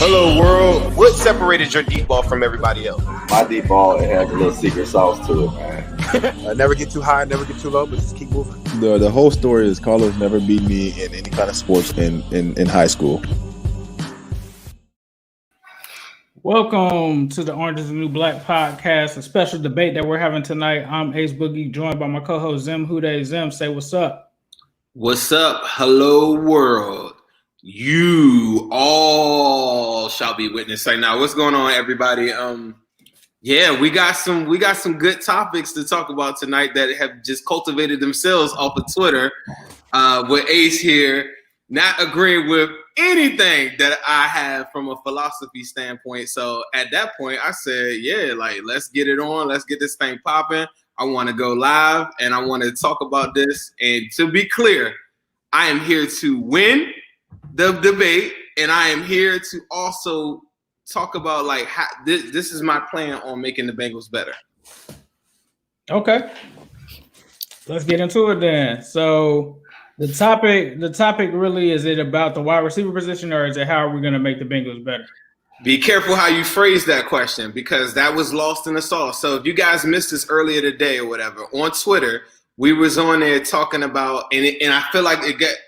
Hello, world. What separated your deep ball from everybody else? My deep ball, it has a little secret sauce to it, man. Never get too high, never get too low, but just keep moving. The whole story is Carlos never beat me in any kind of sports in high school. Welcome to the Orange is the New Black podcast, a special debate that we're having tonight. I'm Ace Boogie, joined by my co-host Zim Hude. Zim, say what's up. What's up? Hello, world. You all shall be witness right now. What's going on, everybody? Yeah, we got some good topics to talk about tonight that have just cultivated themselves off of Twitter. With Ace here, not agreeing with anything that I have from a philosophy standpoint. So at that point, I said, yeah, like, let's get it on. Let's get this thing popping. I want to go live and I want to talk about this. And to be clear, I am here to win the debate, and I am here to also talk about like how this is my plan on making the Bengals better. Okay, let's get into it then. So the topic really, is it about the wide receiver position, or is it how are we going to make the Bengals better? Be careful how you phrase that question, because that was lost in the sauce. So if you guys missed this earlier today or whatever on Twitter, we was on there talking about, and I feel like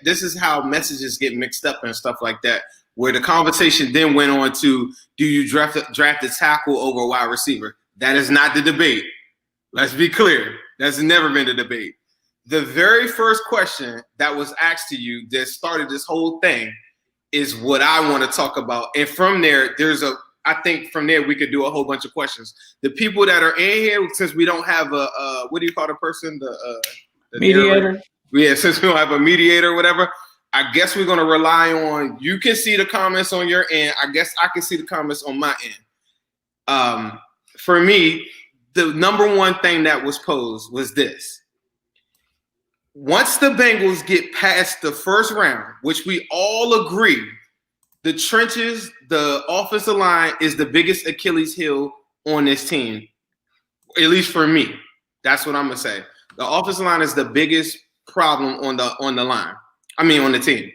this is how messages get mixed up and stuff like that, where the conversation then went on to, do you draft a tackle over a wide receiver? That is not the debate. Let's be clear. That's never been the debate. The very first question that was asked to you that started this whole thing is what I want to talk about. And from there, I think from there we could do a whole bunch of questions. The people that are in here, since we don't have a what do you call the person? The mediator. Yeah, since we don't have a mediator or whatever, I guess we're going to rely on, you can see the comments on your end. I guess I can see the comments on my end. For me, the number one thing that was posed was this. Once the Bengals get past the first round, which we all agree, the trenches, the offensive line is the biggest Achilles heel on this team, at least for me. That's what I'm gonna say. The offensive line is the biggest problem on the line. I mean, on the team.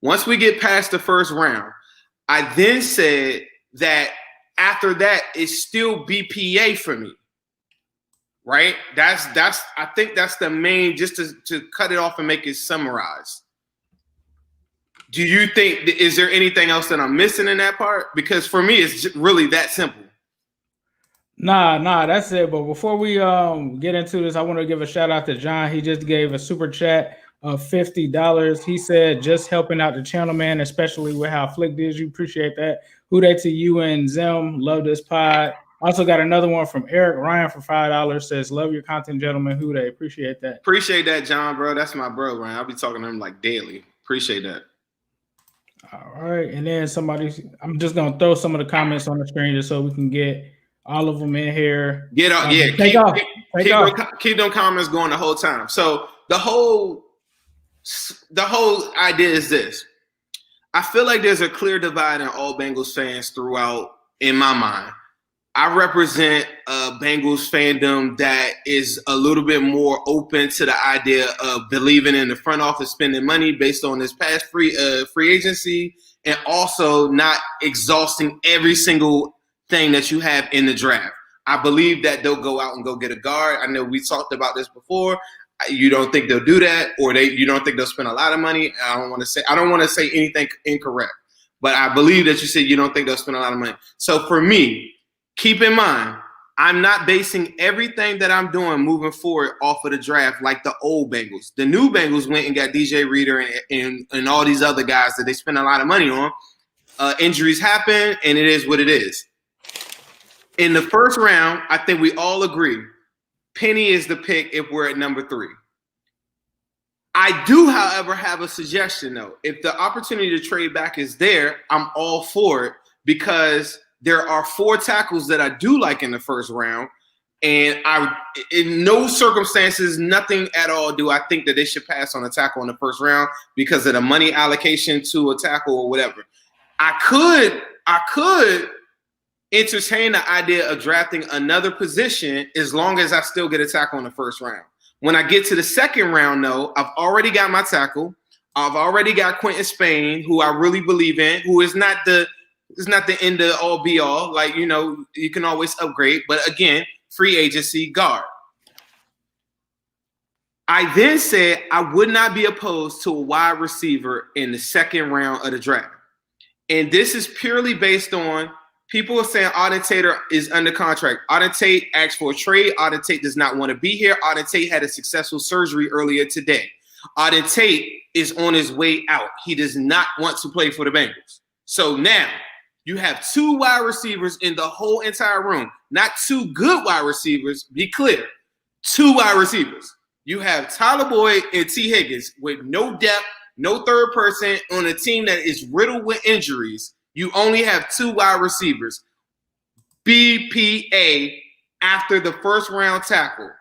Once we get past the first round, I then said that after that, it's still BPA for me. Right? I think that's the main, just to cut it off and make it summarized. Do you think, is there anything else that I'm missing in that part? Because for me, it's really that simple. Nah, that's it. But before we get into this, I want to give a shout out to John. He just gave a super chat of $50. He said, just helping out the channel, man, especially with how Flick did you. Appreciate that. Hude to you and Zim. Love this pod. Also got another one from Eric Ryan for $5. Says, love your content, gentlemen. Hude, appreciate that. Appreciate that, John, bro. That's my bro, Ryan. I'll be talking to him like daily. Appreciate that. All right. And then I'm just going to throw some of the comments on the screen just so we can get all of them in here. Get up. Keep them comments going the whole time. So the whole idea is this. I feel like there's a clear divide in all Bengals fans throughout, in my mind. I represent a Bengals fandom that is a little bit more open to the idea of believing in the front office spending money based on this past free agency, and also not exhausting every single thing that you have in the draft. I believe that they'll go out and go get a guard. I know we talked about this before. You don't think they'll do that, or you don't think they'll spend a lot of money. I don't want to say anything incorrect, but I believe that you said you don't think they'll spend a lot of money. So for me, keep in mind, I'm not basing everything that I'm doing moving forward off of the draft like the old Bengals. The new Bengals went and got DJ Reader and all these other guys that they spend a lot of money on. Injuries happen, and it is what it is. In the first round, I think we all agree, Penny is the pick if we're at number 3. I do, however, have a suggestion, though. If the opportunity to trade back is there, I'm all for it, because there are 4 tackles that I do like in the first round, and in no circumstances, nothing at all do I think that they should pass on a tackle in the first round because of the money allocation to a tackle or whatever. I could entertain the idea of drafting another position as long as I still get a tackle in the first round. When I get to the second round, though, I've already got my tackle. I've already got Quentin Spain, who I really believe in, who is not the It's not the end of all be all. Like, you know, you can always upgrade. But again, free agency guard. I then said I would not be opposed to a wide receiver in the second round of the draft. And this is purely based on people are saying Auden Tate is under contract. Auden Tate asked for a trade. Auden Tate does not want to be here. Auden Tate had a successful surgery earlier today. Auden Tate is on his way out. He does not want to play for the Bengals. So now you have two wide receivers in the whole entire room. Not two good wide receivers, be clear. Two wide receivers. You have Tyler Boyd and T. Higgins with no depth, no third person on a team that is riddled with injuries. You only have two wide receivers. BPA after the first round tackle.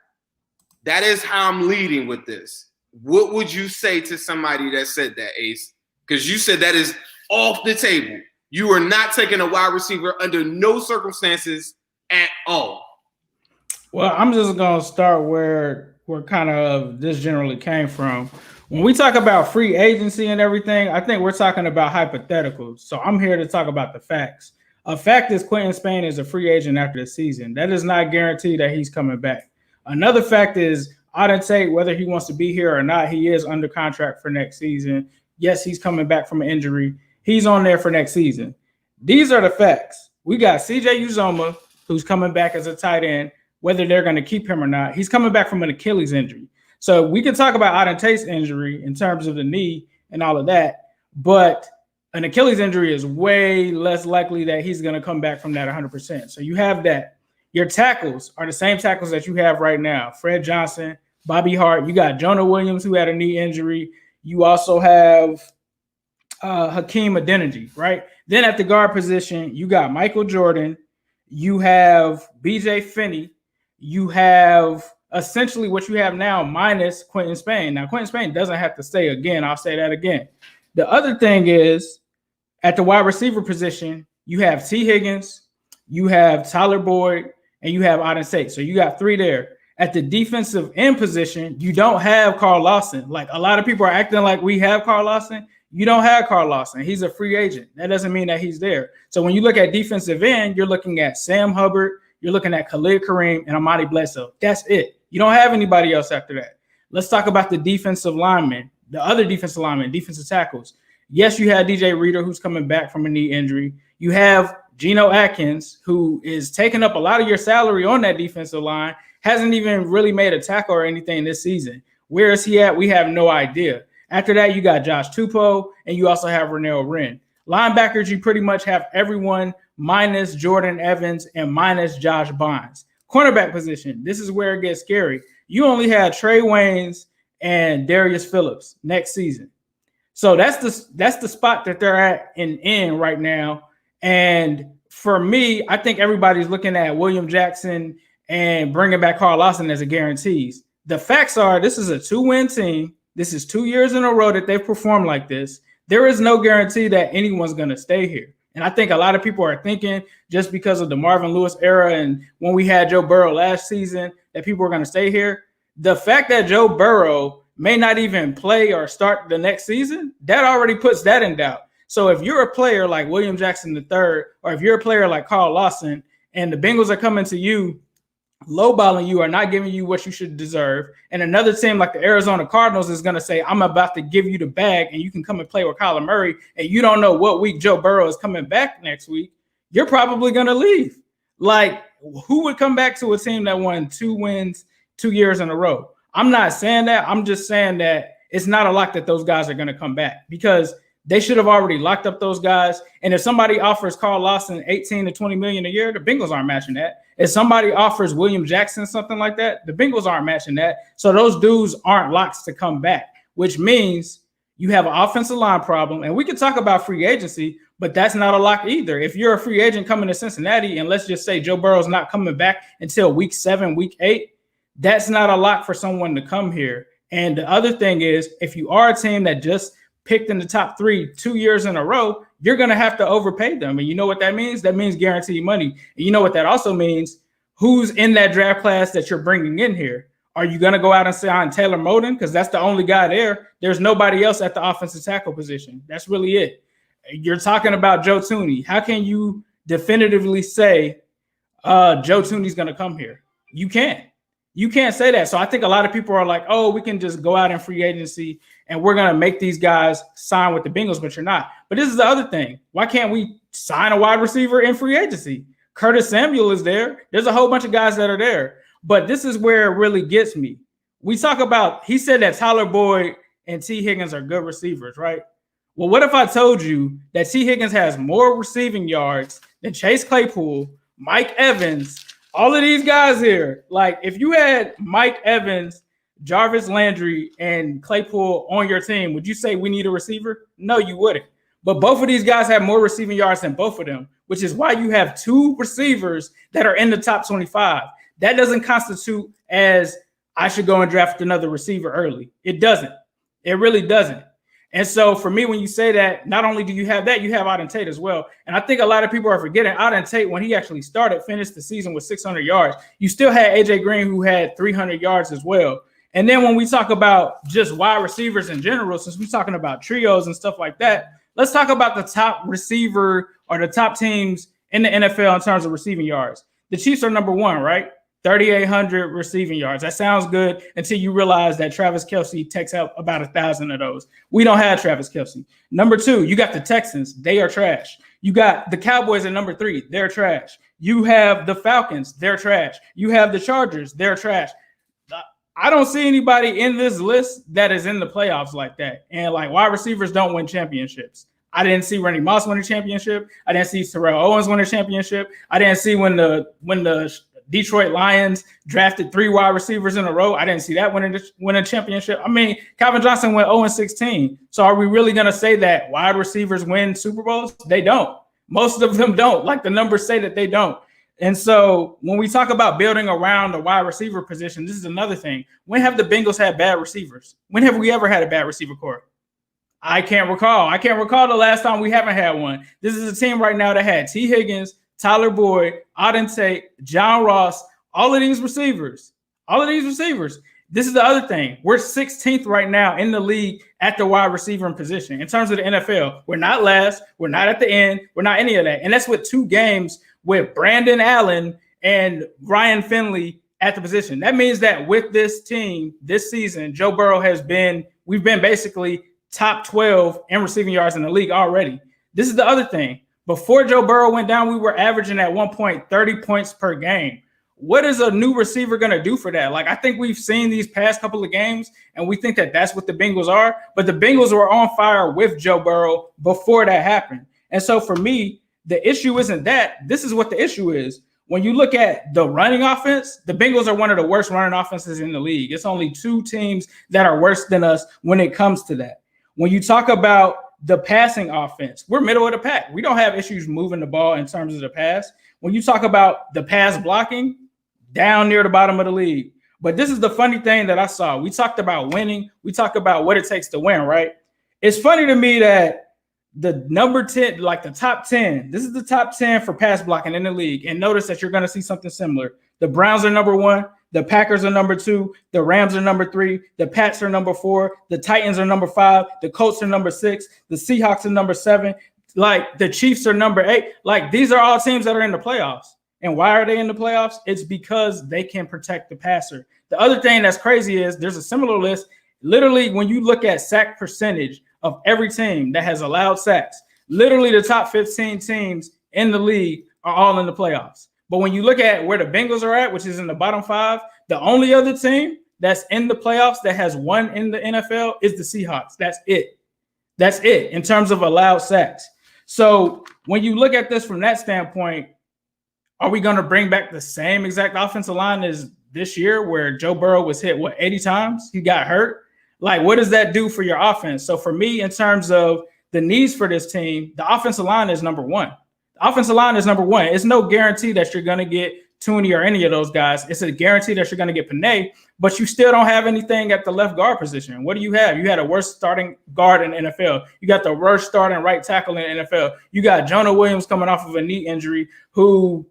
That is how I'm leading with this. What would you say to somebody that said that, Ace? Because you said that is off the table. You are not taking a wide receiver under no circumstances at all. Well, I'm just going to start where kind of this generally came from. When we talk about free agency and everything, I think we're talking about hypotheticals. So I'm here to talk about the facts. A fact is Quentin Spain is a free agent after the season. That is not guaranteed that he's coming back. Another fact is Auden Tate, whether he wants to be here or not, he is under contract for next season. Yes, he's coming back from an injury. He's on there for next season. These are the facts. We got CJ Uzomah, who's coming back as a tight end, whether they're going to keep him or not. He's coming back from an Achilles injury. So we can talk about Auden Tate's injury in terms of the knee and all of that, but an Achilles injury is way less likely that he's going to come back from that 100%. So you have that. Your tackles are the same tackles that you have right now. Fred Johnson, Bobby Hart. You got Jonah Williams, who had a knee injury. You also have Hakeem Adeniji, right? Then at the guard position, you got Michael Jordan. You have BJ Finney. You have essentially what you have now minus Quentin Spain. Now, Quentin Spain doesn't have to stay again. I'll say that again. The other thing is at the wide receiver position, you have T. Higgins, you have Tyler Boyd, and you have Auden Tate. So you got three there. At the defensive end position, you don't have Carl Lawson. Like a lot of people are acting like we have Carl Lawson. You don't have Carl Lawson. He's a free agent. That doesn't mean that he's there. So when you look at defensive end, you're looking at Sam Hubbard, you're looking at Khalid Kareem, and Amadi Bledsoe. That's it. You don't have anybody else after that. Let's talk about the defensive linemen, the other defensive linemen, defensive tackles. Yes, you had DJ Reader, who's coming back from a knee injury. You have Geno Atkins, who is taking up a lot of your salary on that defensive line, hasn't even really made a tackle or anything this season. Where is he at? We have no idea. After that, you got Josh Tupou, and you also have Renell Wren. Linebackers, you pretty much have everyone minus Jordan Evans and minus Josh Bonds. Cornerback position, this is where it gets scary. You only have Trey Waynes and Darius Phillips next season. So that's the spot that they're at in right now. And for me, I think everybody's looking at William Jackson and bringing back Carl Lawson as a guarantees. The facts are this is a 2-win team. This is 2 years in a row that they've performed like this. There is no guarantee that anyone's going to stay here. And I think a lot of people are thinking just because of the Marvin Lewis era and when we had Joe Burrow last season that people are going to stay here. The fact that Joe Burrow may not even play or start the next season, that already puts that in doubt. So if you're a player like William Jackson III, or if you're a player like Carl Lawson, and the Bengals are coming to you, lowballing you or not giving you what you should deserve, and another team like the Arizona Cardinals is going to say, I'm about to give you the bag and you can come and play with Kyler Murray, and you don't know what week Joe Burrow is coming back next week, you're probably going to leave. Like, who would come back to a team that won 2 wins 2 years in a row? I'm not saying that. I'm just saying that it's not a lock that those guys are going to come back because they should have already locked up those guys. And if somebody offers Carl Lawson 18 to 20 million a year, the Bengals aren't matching that. If somebody offers William Jackson something like that, the Bengals aren't matching that. So those dudes aren't locks to come back, which means you have an offensive line problem. And we can talk about free agency, but that's not a lock either. If you're a free agent coming to Cincinnati, and let's just say Joe Burrow's not coming back until week 7, week 8, that's not a lock for someone to come here. And the other thing is, if you are a team that just picked in the top 3 2 years in a row, you're going to have to overpay them. And you know what that means? That means guaranteed money. And you know what that also means? Who's in that draft class that you're bringing in here? Are you going to go out and sign Taylor Moton? Because that's the only guy there. There's nobody else at the offensive tackle position. That's really it. You're talking about Joe Thuney. How can you definitively say Joe Thuney's going to come here? You can't. You can't say that. So I think a lot of people are like, oh, we can just go out in free agency and we're going to make these guys sign with the Bengals, but you're not. But this is the other thing. Why can't we sign a wide receiver in free agency? Curtis Samuel is there. There's a whole bunch of guys that are there. But this is where it really gets me. We talk about, he said that Tyler Boyd and T. Higgins are good receivers, right? Well, what if I told you that T. Higgins has more receiving yards than Chase Claypool, Mike Evans, all of these guys here? Like, if you had Mike Evans, Jarvis Landry, and Claypool on your team, would you say we need a receiver? No, you wouldn't. But both of these guys have more receiving yards than both of them, which is why you have two receivers that are in the top 25. That doesn't constitute as I should go and draft another receiver early. It doesn't. It really doesn't. And so for me, when you say that, not only do you have that, you have Auden Tate as well. And I think a lot of people are forgetting Auden Tate, when he actually started, finished the season with 600 yards. You still had AJ Green, who had 300 yards as well. And then when we talk about just wide receivers in general, since we're talking about trios and stuff like that, let's talk about the top receiver or the top teams in the NFL in terms of receiving yards. The Chiefs are number one, right? 3,800 receiving yards. That sounds good until you realize that Travis Kelce takes out about 1,000 of those. We don't have Travis Kelce. Number two, you got the Texans. They are trash. You got the Cowboys at number three. They're trash. You have the Falcons. They're trash. You have the Chargers. They're trash. I don't see anybody in this list that is in the playoffs like that. And like, wide receivers don't win championships. I didn't see Randy Moss win a championship. I didn't see Terrell Owens win a championship. I didn't see when the Detroit Lions drafted 3 wide receivers in a row. I didn't see that win a championship. I mean, Calvin Johnson went 0-16. So are we really going to say that wide receivers win Super Bowls? They don't. Most of them don't. Like, the numbers say that they don't. And so when we talk about building around the wide receiver position, this is another thing. When have the Bengals had bad receivers? When have we ever had a bad receiver core? I can't recall. I can't recall the last time we haven't had one. This is a team right now that had T. Higgins, Tyler Boyd, Auden Tate, John Ross, all of these receivers. This is the other thing. We're 16th right now in the league at the wide receiver position. In terms of the NFL, we're not last. We're not at the end. We're not any of that. And that's with 2 games with Brandon Allen and Ryan Finley at the position. That means that with this team this season, Joe Burrow we've been basically top 12 in receiving yards in the league already. This is the other thing. Before Joe Burrow went down, we were averaging at 1 point 30 points per game. What is a new receiver going to do for that? Like, I think we've seen these past couple of games, and we think that that's what the Bengals are. But the Bengals were on fire with Joe Burrow before that happened. And so for me, the issue isn't that. This is what the issue is. When you look at the running offense, the Bengals are one of the worst running offenses in the league. It's only 2 teams that are worse than us when it comes to that. When you talk about the passing offense, we're middle of the pack. We don't have issues moving the ball in terms of the pass. When you talk about the pass blocking, down near the bottom of the league. But this is the funny thing that I saw. We talked about winning. We talked about what it takes to win, right? It's funny to me that the number 10, like the top 10, this is the top 10 for pass blocking in the league. And notice that you're going to see something similar. The Browns are number 1. The Packers are number 2. The Rams are number 3. The Pats are number 4. The Titans are number 5. The Colts are number 6. The Seahawks are number 7. Like, the Chiefs are number 8. Like, these are all teams that are in the playoffs. And why are they in the playoffs? It's because they can protect the passer. The other thing that's crazy is there's a similar list. Literally, when you look at sack percentage of every team that has allowed sacks, literally the top 15 teams in the league are all in the playoffs. But when you look at where the Bengals are at, which is in the bottom 5, the only other team that's in the playoffs that has won in the NFL is the Seahawks. That's it. That's it in terms of allowed sacks. So when you look at this from that standpoint, are we going to bring back the same exact offensive line as this year where Joe Burrow was hit, 80 times? He got hurt. Like, what does that do for your offense? So for me, in terms of the needs for this team, the offensive line is number 1. The offensive line is number 1. It's no guarantee that you're going to get Tooney or any of those guys. It's a guarantee that you're going to get Panay, but you still don't have anything at the left guard position. What do you have? You had a worst starting guard in the NFL. You got the worst starting right tackle in the NFL. You got Jonah Williams coming off of a knee injury who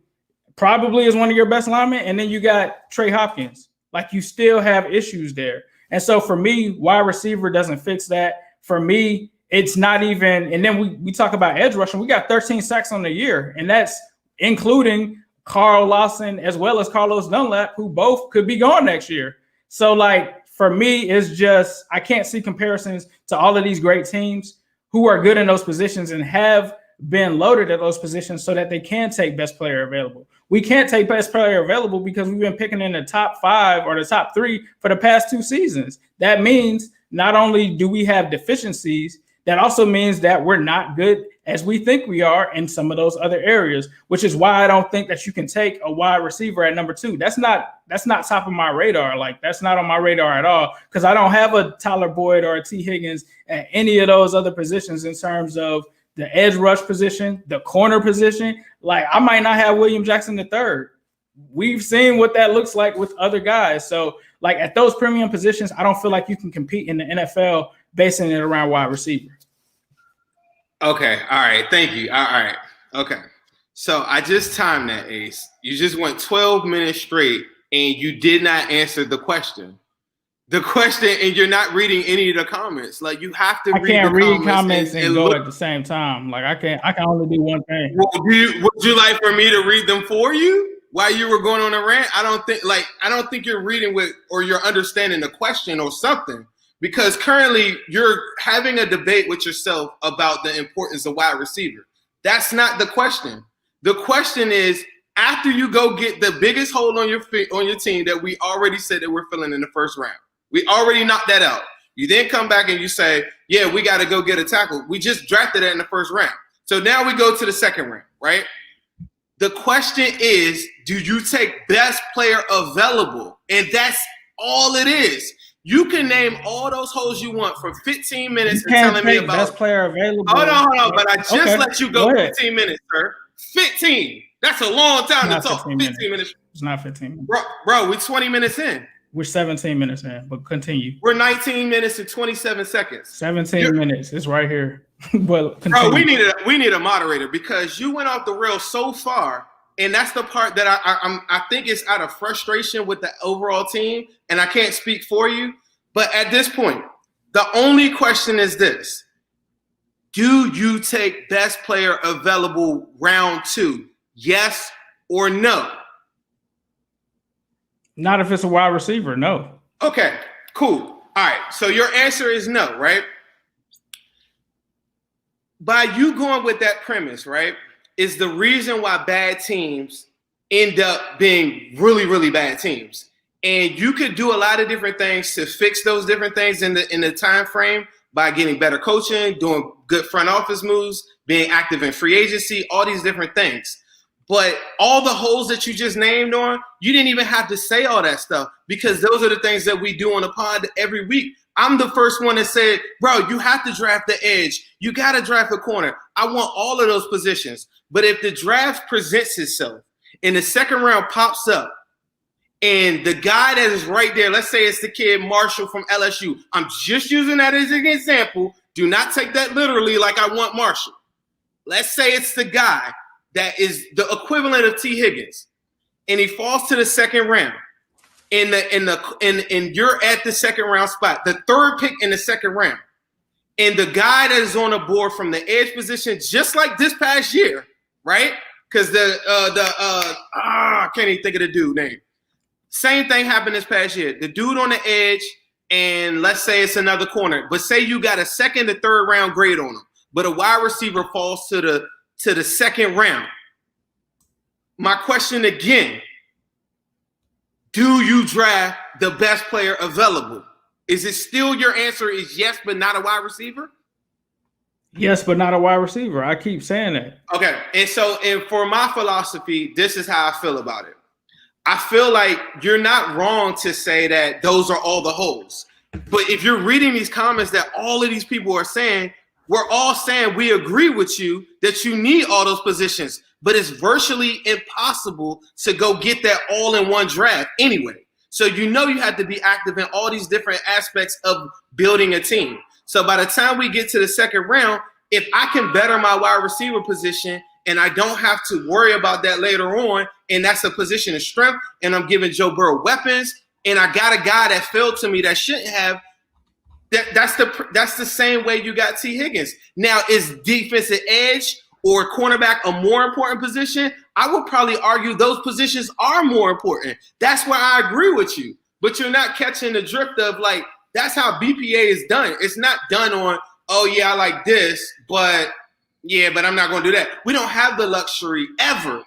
probably is one of your best linemen, and then you got Trey Hopkins. Like, you still have issues there. And so for me, wide receiver doesn't fix that. For me, it's not even. And then we talk about edge rushing. We got 13 sacks on the year, and that's including Carl Lawson as well as Carlos Dunlap, who both could be gone next year. So, like, for me, it's just I can't see comparisons to all of these great teams who are good in those positions and have been loaded at those positions so that they can take best player available. We can't take best player available because we've been picking in the top 5 or the top 3 for the past 2 seasons. That means not only do we have deficiencies, that also means that we're not good as we think we are in some of those other areas, which is why I don't think that you can take a wide receiver at number 2. That's not top of my radar. Like, that's not on my radar at all, because I don't have a Tyler Boyd or a T. Higgins at any of those other positions in terms of the edge rush position, the corner position. Like, I might not have William Jackson III. We've seen what that looks like with other guys. So, like, at those premium positions, I don't feel like you can compete in the NFL basing it around wide receiver. Okay. All right. Thank you. All right. Okay. So I just timed that, Ace. You just went 12 minutes straight and you did not answer the question. And you're not reading any of the comments. Like, you have to read the comments. I can't read comments and go at the same time. Like, I can only do one thing. Well, would you like for me to read them for you while you were going on a rant? I don't think you're reading with, or you're understanding the question or something. Because currently you're having a debate with yourself about the importance of wide receiver. That's not the question. The question is, after you go get the biggest hole on your team that we already said that we're filling in the first round, we already knocked that out. You then come back and you say, yeah, we got to go get a tackle. We just drafted that in the first round. So now we go to the second round, right? The question is, do you take best player available? And that's all it is. You can name all those holes you want for 15 minutes and telling me about best player available. Hold on. But I just let you go 15 minutes, sir. 15. That's a long time to talk. 15 minutes. It's not 15 minutes. Bro, we're 20 minutes in. We're 17 minutes in, but continue. We're 19 minutes and 27 seconds. 17 minutes. It's right here. But continue. Bro, we need a moderator because you went off the rails so far. And that's the part that I think is out of frustration with the overall team, and I can't speak for you. But at this point, the only question is this: do you take best player available round 2? Yes or no? Not if it's a wide receiver, no. Okay, cool. All right, so your answer is no, right? By you going with that premise, right, is the reason why bad teams end up being really, really bad teams. And you could do a lot of different things to fix those different things in the time frame by getting better coaching, doing good front office moves, being active in free agency, all these different things. But all the holes that you just named on, you didn't even have to say all that stuff because those are the things that we do on the pod every week. I'm the first one that said, bro, you have to draft the edge. You got to draft the corner. I want all of those positions. But if the draft presents itself and the second round pops up and the guy that is right there, let's say it's the kid Marshall from LSU. I'm just using that as an example. Do not take that literally like I want Marshall. Let's say it's the guy that is the equivalent of T. Higgins and he falls to the second round. And you're at the second round spot, the third pick in the second round. And the guy that is on the board from the edge position, just like this past year, right? Because I can't even think of the dude name. Same thing happened this past year. The dude on the edge, and let's say it's another corner, but say you got a second to third round grade on him, but a wide receiver falls to the second round. My question again, do you draft the best player available? Is it still your answer is yes, but not a wide receiver? Yes, but not a wide receiver. I keep saying that. Okay. And for my philosophy, this is how I feel about it. I feel like you're not wrong to say that those are all the holes. But if you're reading these comments that all of these people are saying, we're all saying we agree with you that you need all those positions, but it's virtually impossible to go get that all in one draft anyway. So you have to be active in all these different aspects of building a team. So by the time we get to the second round, if I can better my wide receiver position and I don't have to worry about that later on, and that's a position of strength, and I'm giving Joe Burrow weapons, and I got a guy that fell to me that shouldn't have, That's the same way you got T. Higgins. Now, is defensive edge or cornerback a more important position? I would probably argue those positions are more important. That's where I agree with you. But you're not catching the drift of like, that's how BPA is done. It's not done on, oh yeah, I like this, but I'm not going to do that. We don't have the luxury ever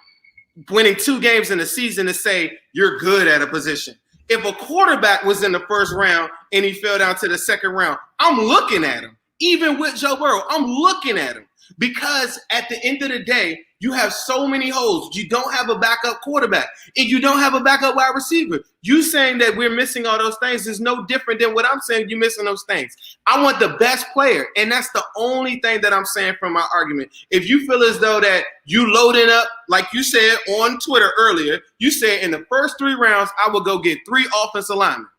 winning 2 games in a season to say you're good at a position. If a quarterback was in the first round and he fell down to the second round, I'm looking at him. Even with Joe Burrow, I'm looking at him. Because at the end of the day, you have so many holes. You don't have a backup quarterback, and you don't have a backup wide receiver. You saying that we're missing all those things is no different than what I'm saying you're missing those things. I want the best player, and that's the only thing that I'm saying from my argument. If you feel as though that you loading up, like you said on Twitter earlier, you said in the first 3 rounds, I will go get 3 offensive linemen.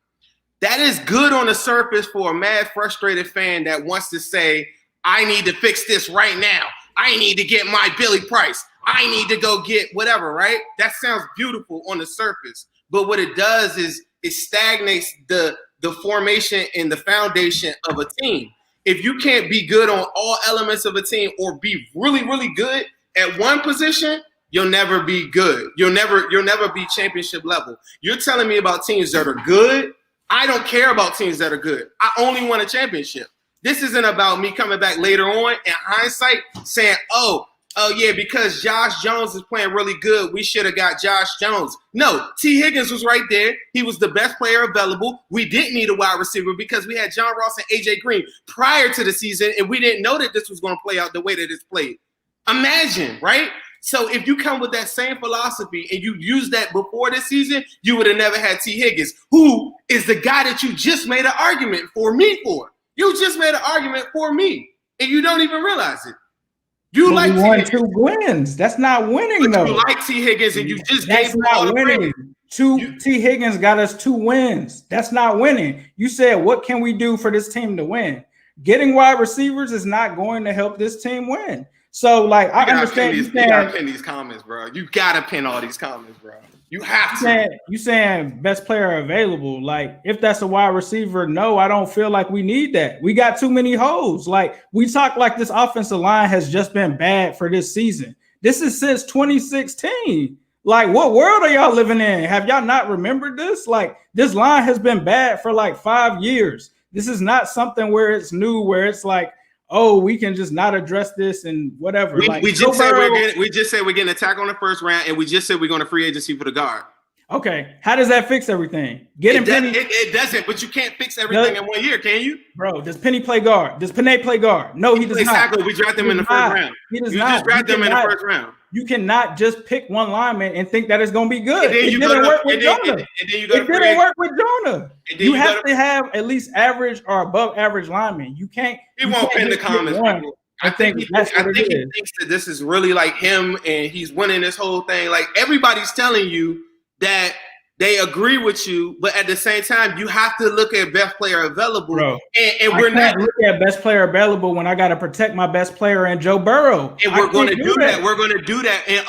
That is good on the surface for a mad, frustrated fan that wants to say, I need to fix this right now. I need to get my Billy Price. I need to go get whatever, right? That sounds beautiful on the surface. But what it does is it stagnates the formation and the foundation of a team. If you can't be good on all elements of a team or be really, really good at one position, you'll never be good. You'll never be championship level. You're telling me about teams that are good. I don't care about teams that are good. I only want a championship. This isn't about me coming back later on in hindsight saying, oh yeah, because Josh Jones is playing really good, we should have got Josh Jones. No, T. Higgins was right there. He was the best player available. We didn't need a wide receiver because we had John Ross and A.J. Green prior to the season, and we didn't know that this was going to play out the way that it's played. Imagine, right? So if you come with that same philosophy and you use that before this season, you would have never had T. Higgins, who is the guy that you just made an argument for me for. You just made an argument for me, and you don't even realize it. You like T. Higgins. 2 wins. That's not winning, though. You like T. Higgins, and you just That's gave not winning. T. Higgins got us 2 wins. That's not winning. You said, what can we do for this team to win? Getting wide receivers is not going to help this team win. So, like, I understand you gotta pin these comments, bro. You gotta pin all these comments, bro. You have to. You saying best player available. Like, if that's a wide receiver, no, I don't feel like we need that. We got too many holes. Like, we talk like this offensive line has just been bad for this season. This is since 2016. Like, what world are y'all living in? Have y'all not remembered this? Like, this line has been bad for like 5 years. This is not something where it's new, where it's like, oh, we can just not address this and whatever. We just said we're getting attacked on the first round, and we just said we're going to free agency for the guard. Okay, how does that fix everything? It doesn't, but you can't fix everything in 1 year, can you? Bro, does Penny play guard? Does Panay play guard? No, he does not. Exactly. We draft him in the first round. He does you not. just draft him in the first round. You cannot just pick one lineman and think that it's going to be good. It didn't work with Jonah. You have to have at least average or above average linemen. You can't. He won't pin the comments. I think he thinks that this is really like him and he's winning this whole thing. Like, everybody's telling you that they agree with you, but at the same time, you have to look at best player available. Bro, and we're not looking at best player available when I got to protect my best player and Joe Burrow. And we're going to do that. We're going to do that. And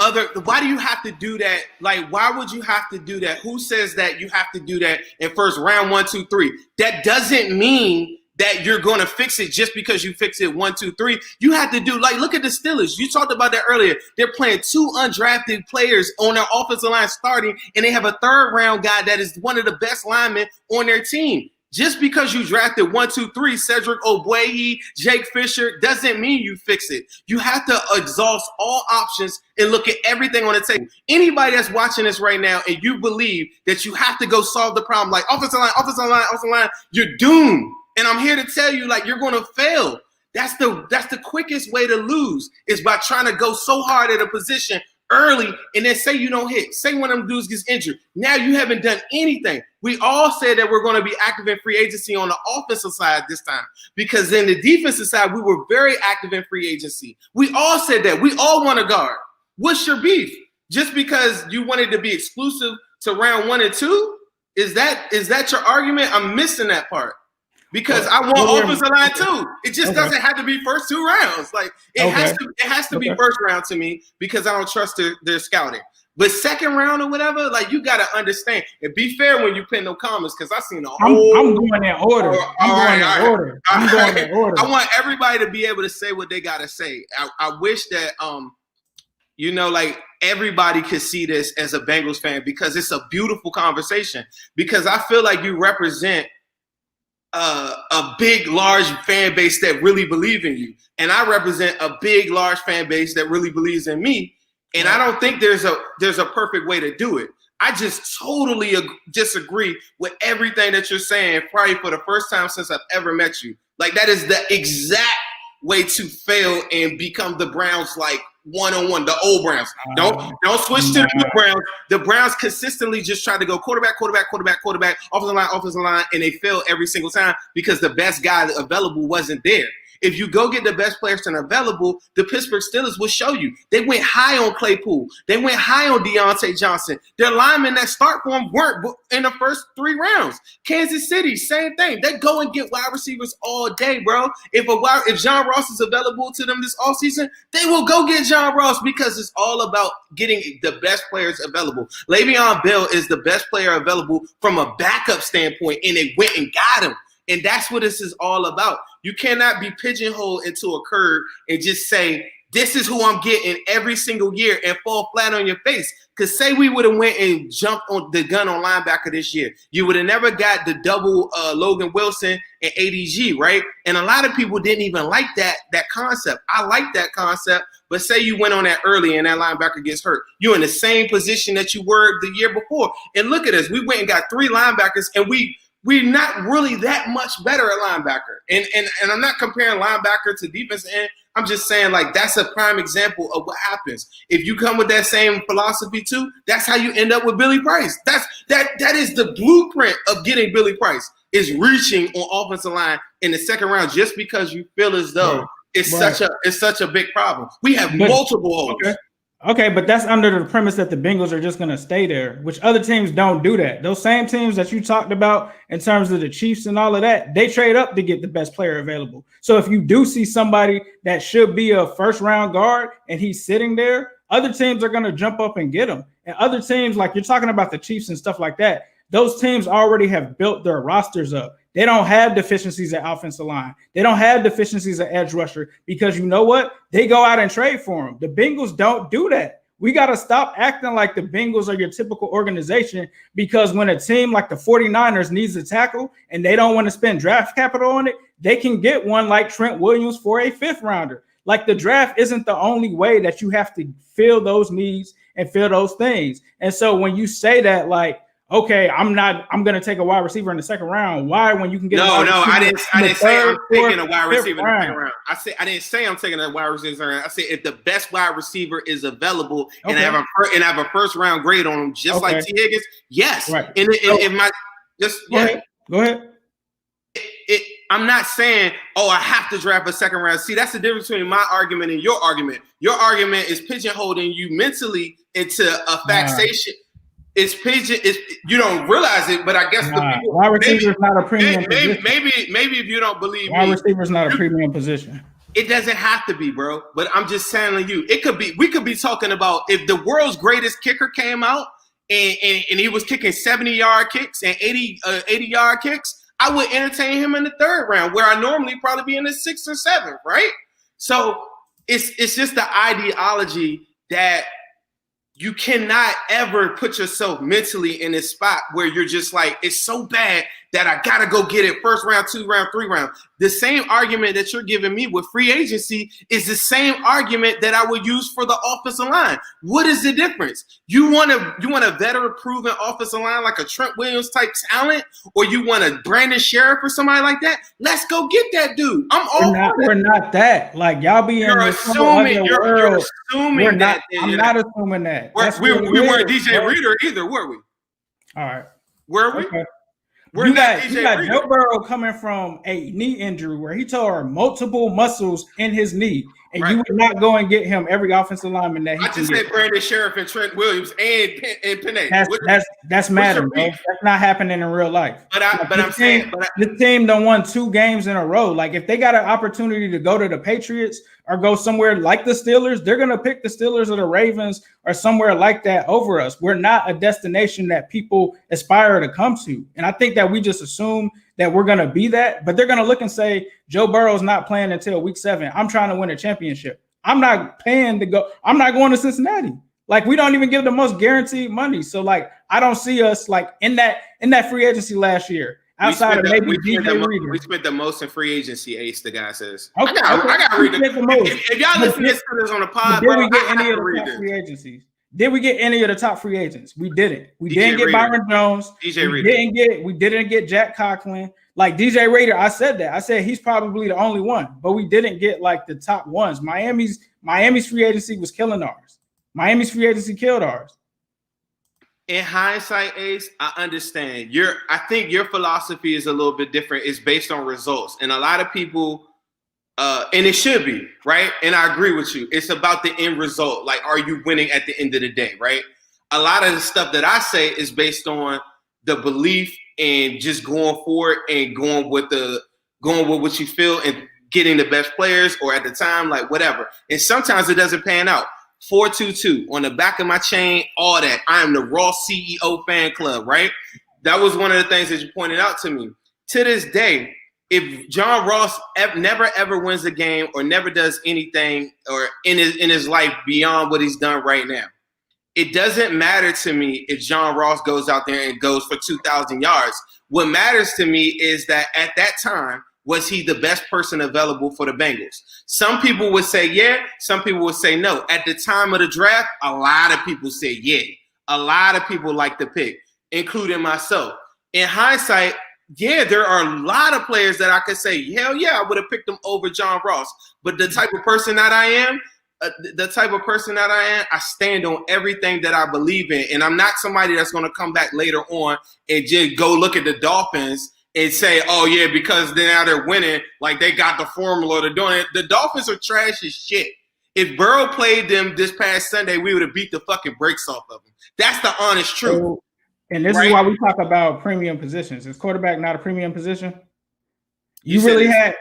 why do you have to do that? Like, why would you have to do that? Who says that you have to do that in first round 1, 2, 3? That doesn't mean that you're going to fix it just because you fix it 1, 2, 3. You have to do, like, look at the Steelers. You talked about that earlier. They're playing 2 undrafted players on their offensive line starting, and they have a 3rd round guy that is one of the best linemen on their team. Just because you drafted 1, 2, 3, Cedric Ogbuehi, Jake Fisher, doesn't mean you fix it. You have to exhaust all options and look at everything on the table. Anybody that's watching this right now and you believe that you have to go solve the problem, like offensive line, you're doomed. And I'm here to tell you, like, you're going to fail. That's the quickest way to lose, is by trying to go so hard at a position early and then say you don't hit. Say one of them dudes gets injured. Now you haven't done anything. We all said that we're going to be active in free agency on the offensive side this time, because in the defensive side, we were very active in free agency. We all said that. We all want a guard. What's your beef? Just because you wanted to be exclusive to round 1 and 2? Is that your argument? I'm missing that part. Because I want offensive line too. It just doesn't have to be first 2 rounds. Like, it has to be first round to me, because I don't trust their scouting. But second round or whatever, like you gotta understand and be fair when you pin no comments because I seen the whole. I'm going in order. I'm going in order. I want everybody to be able to say what they gotta say. I wish that you know, like everybody could see this as a Bengals fan because it's a beautiful conversation. Because I feel like you represent a big, large fan base that really believe in you, and I represent a big, large fan base that really believes in me. And I don't think there's a perfect way to do it. I just totally disagree with everything that you're saying. Probably for the first time since I've ever met you. Like that is the exact way to fail and become the Browns like one-on-one, the old Browns. Don't switch to the new Browns. The Browns consistently just try to go quarterback, offensive line, and they fail every single time because the best guy available wasn't there. If you go get the best players that are available, the Pittsburgh Steelers will show you. They went high on Claypool. They went high on Deontay Johnson. Their linemen that start for them weren't in the first 3 rounds. Kansas City, same thing. They go and get wide receivers all day, bro. If John Ross is available to them this offseason, they will go get John Ross because it's all about getting the best players available. Le'Veon Bell is the best player available from a backup standpoint, and they went and got him. And that's what this is all about. You cannot be pigeonholed into a curve and just say, this is who I'm getting every single year and fall flat on your face. Because say we would have went and jumped on the gun on linebacker this year. You would have never got the double Logan Wilson and ADG, right? And a lot of people didn't even like that concept. I like that concept. But say you went on that early and that linebacker gets hurt. You're in the same position that you were the year before. And look at us. We went and got 3 linebackers and we're not really that much better at linebacker. And I'm not comparing linebacker to defense end. I'm just saying, like, that's a prime example of what happens. If you come with that same philosophy too, that's how you end up with Billy Price. That is the blueprint of getting Billy Price, is reaching on offensive line in the second round just because you feel as though it's such a big problem. We have multiple holes. Okay, but that's under the premise that the Bengals are just going to stay there, which other teams don't do that. Those same teams that you talked about in terms of the Chiefs and all of that, they trade up to get the best player available. So if you do see somebody that should be a first-round guard and he's sitting there, other teams are going to jump up and get him. And other teams, like you're talking about the Chiefs and stuff like that, those teams already have built their rosters up. They don't have deficiencies at offensive line. They don't have deficiencies at edge rusher because you know what? They go out and trade for them. The Bengals don't do that. We got to stop acting like the Bengals are your typical organization because when a team like the 49ers needs a tackle and they don't want to spend draft capital on it, they can get one like Trent Williams for a 5th rounder. Like the draft isn't the only way that you have to fill those needs and fill those things. And so when you say that, like, okay, I'm going to take a wide receiver in the second round. Why, when you can get I didn't say I'm taking a wide receiver in the second round. I didn't say I'm taking a wide receiver. I said if the best wide receiver is available and I have a first round grade on him, just like T. Higgins, yes. Right. Go ahead. I'm not saying, I have to draft a second round. See, that's the difference between my argument and your argument. Your argument is pigeonholing you mentally into a fixation. You don't realize it, but I guess the people. Wide receiver is not a premium position. Maybe if you don't believe wide receiver is not a premium position. It doesn't have to be, bro. But I'm just telling you, it could be. We could be talking about if the world's greatest kicker came out and he was kicking 70-yard kicks and 80-yard kicks, I would entertain him in the 3rd round, where I normally probably be in the 6th or 7th, right? So it's just the ideology that you cannot ever put yourself mentally in this spot where you're just like, it's so bad that I got to go get it 1st round, 2 round, 3 round. The same argument that you're giving me with free agency is the same argument that I would use for the offensive line. What is the difference? You want a veteran proven offensive line like a Trent Williams type talent, or you want a Brandon Sheriff or somebody like that? Let's go get that dude. We're not that. Like y'all be in you're assuming that. I'm not assuming that. We weren't DJ Reader either, were we? All right. Were we? Okay. You got Joe Burrow coming from a knee injury where he tore multiple muscles in his knee, and you would not go and get him every offensive lineman that he I just said Brandon Sheriff and Trent Williams and Penay. That's Madden, bro. That's not happening in real life. But the team done won 2 games in a row. Like if they got an opportunity to go to the Patriots or go somewhere like the Steelers, they're going to pick the Steelers or the Ravens or somewhere like that over us. We're not a destination that people aspire to come to. And I think that we just assume that we're going to be that, but they're going to look and say, Joe Burrow's not playing until week 7. I'm trying to win a championship. I'm not paying to go. I'm not going to Cincinnati. Like, we don't even give the most guaranteed money. So, like, I don't see us like in that free agency last year. Outside of maybe DJ Reader. We spent the most in free agency, Ace, the guy says. Okay, I got to read it. If y'all listen to this on the pod, did we get any of the top free agencies? Did we get any of the top free agents? We didn't. We didn't get Byron Jones. DJ Reader. We didn't get Jack Conklin. Like DJ Reader, I said that. I said he's probably the only one, but we didn't get like the top ones. Miami's free agency was killing ours. Miami's free agency killed ours. In hindsight, Ace, I understand. I think your philosophy is a little bit different. It's based on results. And a lot of people, and it should be, right? And I agree with you. It's about the end result. Like, are you winning at the end of the day, right? A lot of the stuff that I say is based on the belief and just going for it and going with what you feel and getting the best players, or at the time, like whatever. And sometimes it doesn't pan out. 422 on the back of my chain, all that. I am the Raw CEO fan club, right? That was one of the things that you pointed out to me. To this day, if John Ross never ever wins a game or never does anything or in his life beyond what he's done right now, it doesn't matter to me if John Ross goes out there and goes for 2,000 yards. What matters to me is that at that time, was he the best person available for the Bengals? Some people would say yeah. Some people would say no. At the time of the draft, a lot of people said yeah. A lot of people liked the pick, including myself. In hindsight, yeah, there are a lot of players that I could say, hell yeah, I would have picked them over John Ross. But the type of person that I am, I stand on everything that I believe in. And I'm not somebody that's going to come back later on and just go look at the Dolphins and say, oh, yeah, because now they're winning, like they got the formula to doing it. The Dolphins are trash as shit. If Burrow played them this past Sunday, we would have beat the fucking brakes off of them. That's the honest truth. So, and this is why we talk about premium positions. Is quarterback not a premium position? You said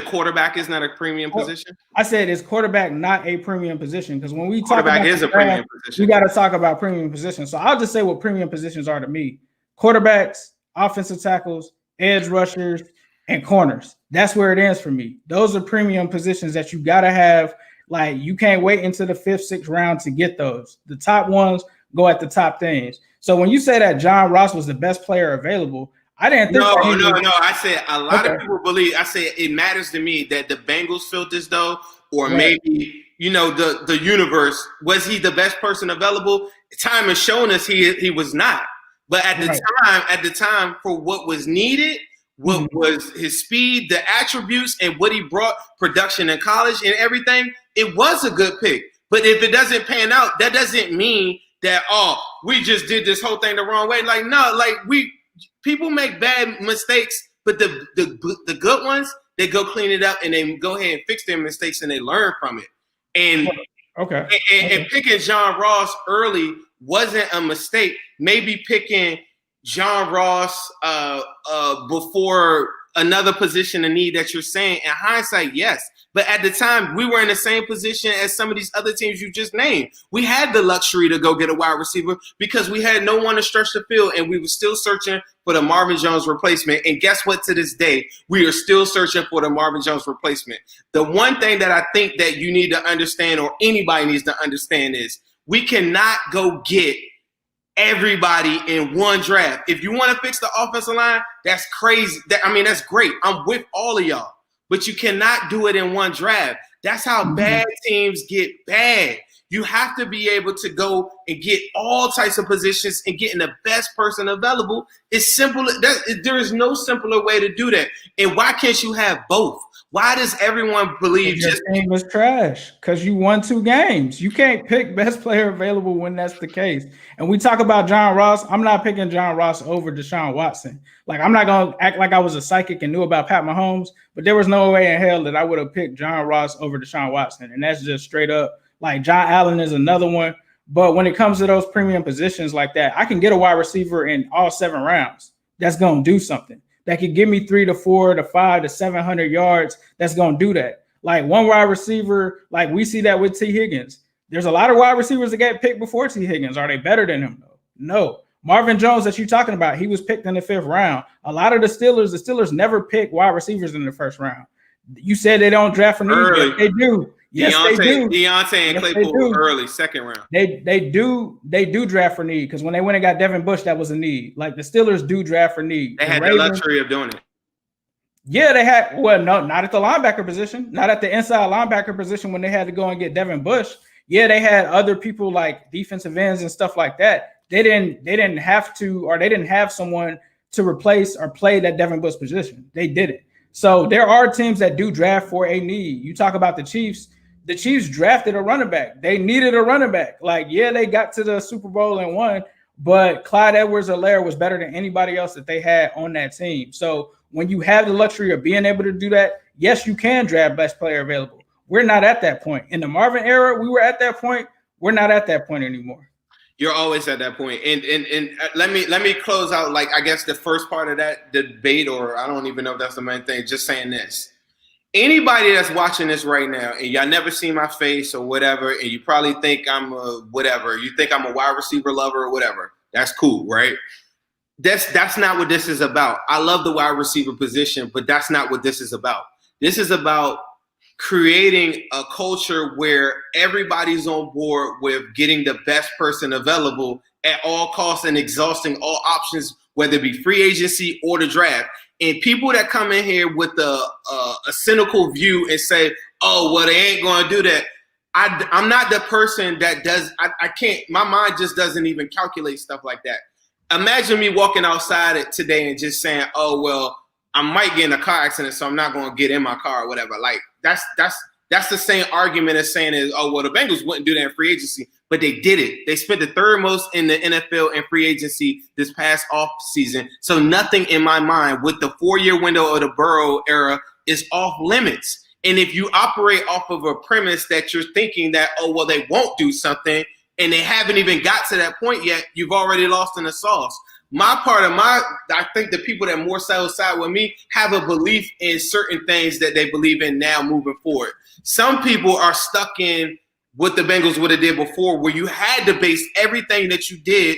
quarterback is not a premium position? I said, is quarterback not a premium position? Because when we talk quarterback about is a premium position. We got to talk about premium positions. So I'll just say what premium positions are to me. Quarterbacks, offensive tackles, edge rushers, and corners. That's where it ends for me. Those are premium positions that you got to have. Like, you can't wait until the 5th, 6th round to get those. The top ones go at the top things. So when you say that John Ross was the best player available, I didn't think No. I said a lot of people believe. I said it matters to me that the Bengals felt as though, or maybe the universe, was he the best person available? Time has shown us he was not. But at the time, for what was needed, what was his speed, the attributes, and what he brought, production in college and everything, it was a good pick. But if it doesn't pan out, that doesn't mean that we just did this whole thing the wrong way. Like, no, like people make bad mistakes, but the good ones, they go clean it up and they go ahead and fix their mistakes and they learn from it. And and picking John Ross early wasn't a mistake. Maybe picking John Ross before another position of need that you're saying, in hindsight, yes. But at the time, we were in the same position as some of these other teams you just named. We had the luxury to go get a wide receiver because we had no one to stretch the field, and we were still searching for the Marvin Jones replacement. And guess what? To this day, we are still searching for the Marvin Jones replacement. The one thing that I think that you need to understand, or anybody needs to understand, is we cannot go get everybody in one draft. If you want to fix the offensive line, that's crazy. That's great. I'm with all of y'all. But you cannot do it in one draft. That's how bad teams get bad. You have to be able to go and get all types of positions and getting the best person available. It's simple. There is no simpler way to do that. And why can't you have both? Why does everyone believe your team was trash? Because you won 2 games. You can't pick best player available when that's the case. And we talk about John Ross. I'm not picking John Ross over Deshaun Watson. Like, I'm not going to act like I was a psychic and knew about Pat Mahomes, but there was no way in hell that I would have picked John Ross over Deshaun Watson. And that's just straight up. Like, John Allen is another one. But when it comes to those premium positions like that, I can get a wide receiver in all 7 rounds. That's going to do something. That could give me 300 to 400 to 500 to 700 yards. That's going to do that. Like one wide receiver, like we see that with T. Higgins. There's a lot of wide receivers that get picked before T. Higgins. Are they better than him though? No. Marvin Jones that you're talking about, he was picked in the 5th round. A lot of the Steelers never pick wide receivers in the 1st round. You said they don't draft for need. Yes, they do. Yes, they do. Deontay and Claypool early, 2nd round. They do draft for need because when they went and got Devin Bush, that was a need. Like the Steelers do draft for need. They had the luxury of doing it. Yeah, they had. Well, no, not at the linebacker position, not at the inside linebacker position when they had to go and get Devin Bush. Yeah, they had other people like defensive ends and stuff like that. They didn't have to, or they didn't have someone to replace or play that Devin Bush position. They did it. So there are teams that do draft for a need. You talk about the Chiefs. The Chiefs drafted a running back. They needed a running back. Like, yeah, they got to the Super Bowl and won, but Clyde Edwards-Helaire was better than anybody else that they had on that team. So when you have the luxury of being able to do that, yes, you can draft best player available. We're not at that point. In the Marvin era, we were at that point. We're not at that point anymore. You're always at that point. And let me close out, like, I guess the first part of that debate, or I don't even know if that's the main thing, just saying this. Anybody that's watching this right now, and y'all never seen my face or whatever, and you probably think I'm a whatever, you think I'm a wide receiver lover or whatever, that's cool, right? That's not what this is about. I love the wide receiver position, but that's not what this is about. This is about creating a culture where everybody's on board with getting the best person available at all costs and exhausting all options, whether it be free agency or the draft. And people that come in here with a cynical view and say, oh, well, they ain't going to do that. I'm not the person that does. I can't. My mind just doesn't even calculate stuff like that. Imagine me walking outside today and just saying, oh, well, I might get in a car accident, so I'm not going to get in my car or whatever. Like, that's the same argument as saying is, oh, well, the Bengals wouldn't do that in free agency, but they did it. They spent the 3rd most in the NFL in free agency this past off season. So nothing in my mind with the 4-year window of the Burrow era is off limits. And if you operate off of a premise that you're thinking that, oh, well, they won't do something, and they haven't even got to that point yet, you've already lost in the sauce. I think the people that more side with me have a belief in certain things that they believe in now moving forward. Some people are stuck in what the Bengals would have did before, where you had to base everything that you did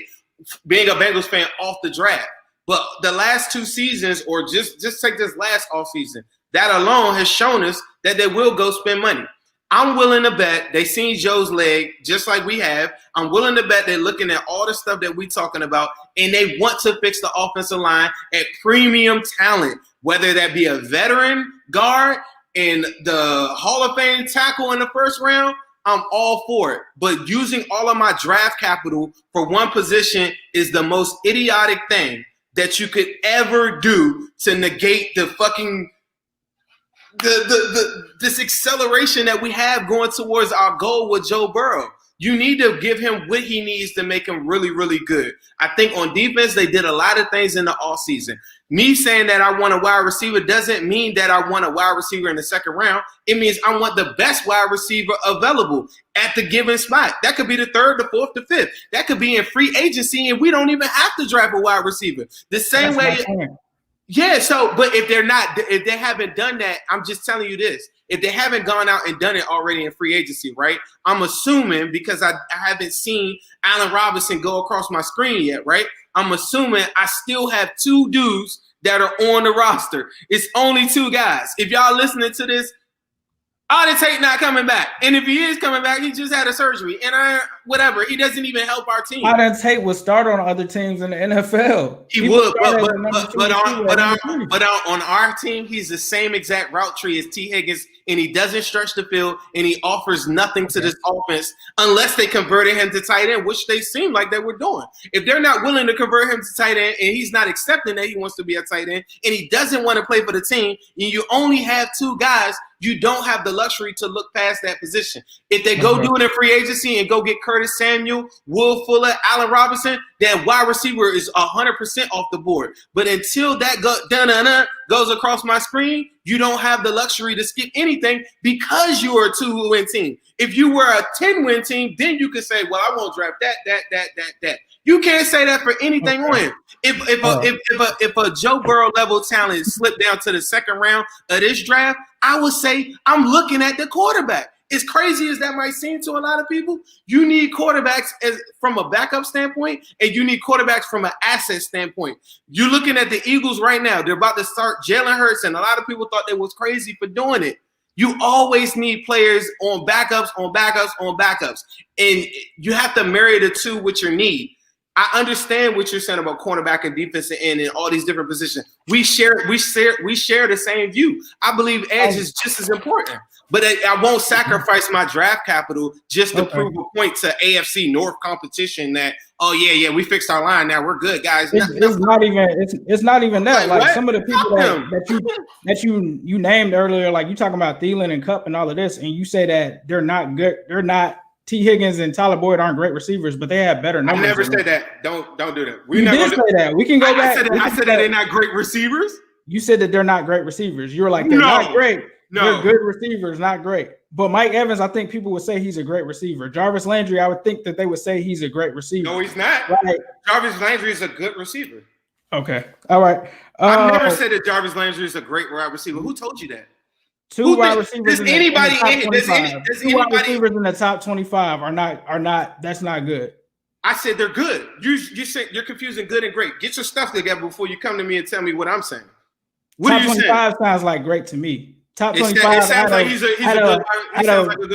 being a Bengals fan off the draft. But the last 2 seasons, or just take this last off season, that alone has shown us that they will go spend money. I'm willing to bet they seen Joe's leg just like we have. I'm willing to bet they're looking at all the stuff that we're talking about, and they want to fix the offensive line at premium talent, whether that be a veteran guard and the Hall of Fame tackle in the 1st round. I'm all for it. But using all of my draft capital for one position is the most idiotic thing that you could ever do to negate the fucking this acceleration that we have going towards our goal with Joe Burrow. You need to give him what he needs to make him really, really good. I think on defense, they did a lot of things in the offseason. Me saying that I want a wide receiver doesn't mean that I want a wide receiver in the 2nd round. It means I want the best wide receiver available at the given spot. That could be the 3rd, the 4th, the 5th. That could be in free agency, and we don't even have to draft a wide receiver. The same way. Yeah, so, but if they haven't done that, I'm just telling you this. If they haven't gone out and done it already in free agency, right? I'm assuming, because I haven't seen Allen Robinson go across my screen yet, right? I'm assuming I still have 2 dudes that are on the roster. It's only 2 guys. If y'all listening to this, Auden Tate not coming back. And if he is coming back, he just had a surgery. And whatever, he doesn't even help our team. Auden Tate would start on other teams in the NFL. He would, but on our team, he's the same exact route tree as T. Higgins, and he doesn't stretch the field, and he offers nothing to this offense unless they converted him to tight end, which they seem like they were doing. If they're not willing to convert him to tight end, and he's not accepting that he wants to be a tight end, and he doesn't want to play for the team, and you only have 2 guys, you don't have the luxury to look past that position. If they go do it in free agency and go get Curtis Samuel, Will Fuller, Allen Robinson, then wide receiver is 100% off the board. But until that goes across my screen, you don't have the luxury to skip anything because you are a 2-win team. If you were a 10-win team, then you could say, well, I won't draft that. You can't say that for anything on him. If a Joe Burrow level talent slipped down to the second round of this draft, I would say I'm looking at the quarterback. As crazy as that might seem to a lot of people, you need quarterbacks from a backup standpoint, and you need quarterbacks from an asset standpoint. You're looking at the Eagles right now. They're about to start Jalen Hurts, and a lot of people thought they was crazy for doing it. You always need players on backups, and you have to marry the two with your need. I understand what you're saying about cornerback and defensive end and all these different positions. We share the same view. I believe edge is just as important, but I won't sacrifice my draft capital just to prove a point to AFC North competition that we fixed our line now, we're good, guys. It's not even that. Like some of the people that you named earlier, like you talking about Thielen and Kupp and all of this, and you say that they're not good. They're not. T. Higgins and Tyler Boyd aren't great receivers, but they have better numbers. I never said that. Don't do that. You did say that. We can go back. I said that they're not great receivers. You said that they're not great receivers. You were like, they're not great. No. They're good receivers, not great. But Mike Evans, I think people would say he's a great receiver. Jarvis Landry, I would think that they would say he's a great receiver. No, he's not. Right. Jarvis Landry is a good receiver. Okay. All right. I've never said that Jarvis Landry is a a great receiver. Who told you that? Two wide receivers in the top 25 are not. That's not good. I said they're good. You said you're confusing good and great. Get your stuff together before you come to me and tell me what I'm saying. What top 25 sounds like great to me. Top 25. It sounds like he's a good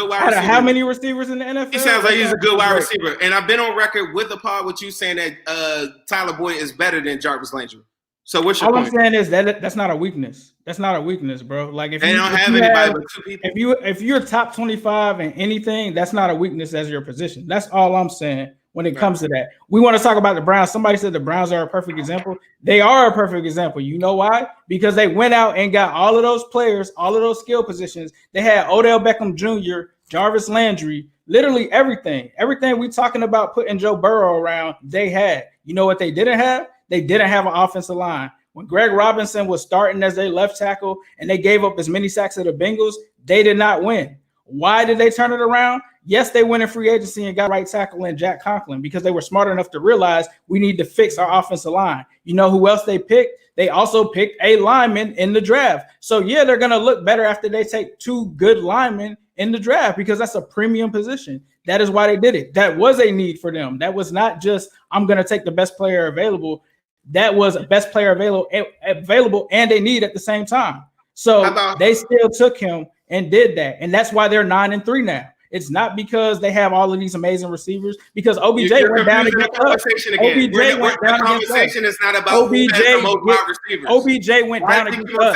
wide receiver. How many receivers in the NFL? He sounds like he's a good wide receiver. And I've been on record with the pod with you saying that Tyler Boyd is better than Jarvis Landry. So what's your point? All I'm saying is that's not a weakness. That's not a weakness, bro. Like if they don't have anybody but two people. If you're top 25 in anything, that's not a weakness as your position. That's all I'm saying when it comes to that. We want to talk about the Browns. Somebody said the Browns are a perfect example. They are a perfect example. You know why? Because they went out and got all of those players, all of those skill positions. They had Odell Beckham Jr., Jarvis Landry, literally everything. Everything we talking about putting Joe Burrow around, they had. You know what they didn't have? They didn't have an offensive line. When Greg Robinson was starting as their left tackle and they gave up as many sacks to the Bengals, they did not win. Why did they turn it around? Yes, they went in free agency and got right tackle in Jack Conklin because they were smart enough to realize we need to fix our offensive line. You know who else they picked? They also picked a lineman in the draft. So, yeah, they're going to look better after they take two good linemen in the draft because that's a premium position. That is why they did it. That was a need for them. That was not just I'm going to take the best player available. That was a best player available and a need at the same time. So they still took him and did that. And that's why they're 9-3 now. It's not because they have all of these amazing receivers, because OBJ went down against us. The conversation is not about who has the most wide receivers. OBJ went down against us.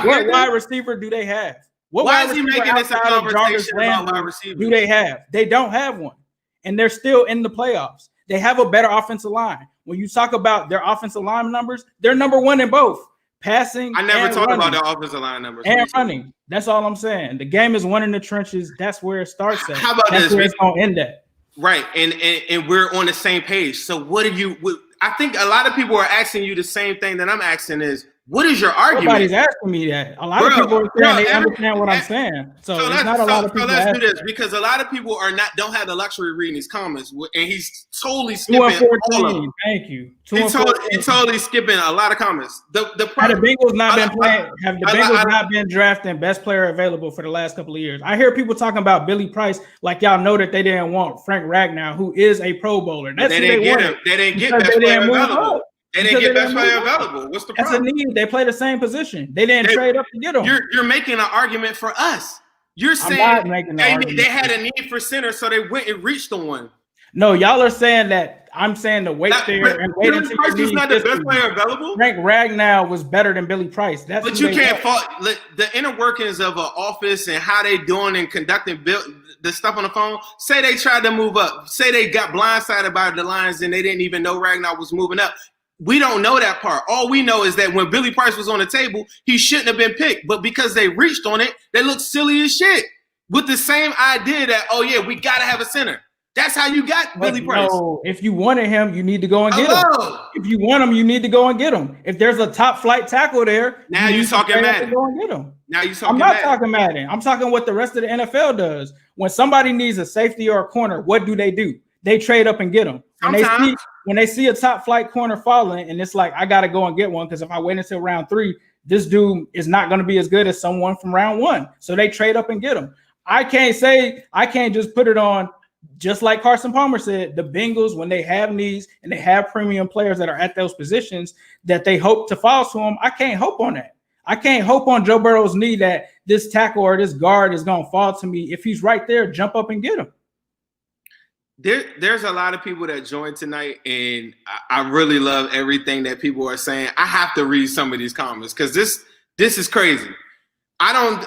What wide receiver do they have? Why is he making this a conversation about wide receivers? Do they have? They don't have one. And they're still in the playoffs. They have a better offensive line. When you talk about their offensive line numbers, they're number one in both passing. I never talked about their offensive line numbers and running. That's all I'm saying. The game is won in the trenches. That's where it starts at. How about that's where it's going to end at. Right, and we're on the same page. So what do you? I think a lot of people are asking you the same thing that I'm asking is, what is your argument? Nobody's asking me that. A lot of people are saying they understand what I'm saying. So it's not a lot of people. So let's do this because a lot of people don't have the luxury of reading these comments, and he's totally skipping all of them. Thank you. He's totally skipping a lot of comments. The Bengals not been playing? Have the Bengals not been drafting best player available for the last couple of years? I hear people talking about Billy Price like y'all know that they didn't want Frank Ragnow, who is a Pro Bowler. That's they didn't get him. They didn't get best player available. They didn't get best player available. What's the problem? That's a need. They play the same position. They didn't trade up to get them. You're making an argument for us. You're saying they had a need for center, so they went and reached on one. No, y'all are saying that. I'm saying to wait there and wait until Price was not the best player available. Frank Ragnow was better than Billy Price. But you can't fault the inner workings of an office and how they doing and conducting the stuff on the phone. Say they tried to move up. Say they got blindsided by the Lions and they didn't even know Ragnow was moving up. We don't know that part. All we know is that when Billy Price was on the table, he shouldn't have been picked. But because they reached on it, they look silly as shit. With the same idea that, we got to have a center. That's how you got Billy Price. No, if you wanted him, you need to go and get him. If you want him, you need to go and get him. If there's a top flight tackle there, now you're talking Madden. Go and get him. Now you're talking I'm not talking Madden. I'm talking what the rest of the NFL does. When somebody needs a safety or a corner, what do? They trade up and get them. when they see a top flight corner falling, and it's like, I got to go and get one because if I wait until round 3, this dude is not going to be as good as someone from round 1. So they trade up and get him. I can't just put it on, just like Carson Palmer said, the Bengals, when they have needs and they have premium players that are at those positions that they hope to fall to them, I can't hope on that. I can't hope on Joe Burrow's knee that this tackle or this guard is going to fall to me. If he's right there, jump up and get him. There's a lot of people that joined tonight, and I really love everything that people are saying. I have to read some of these comments because this is crazy.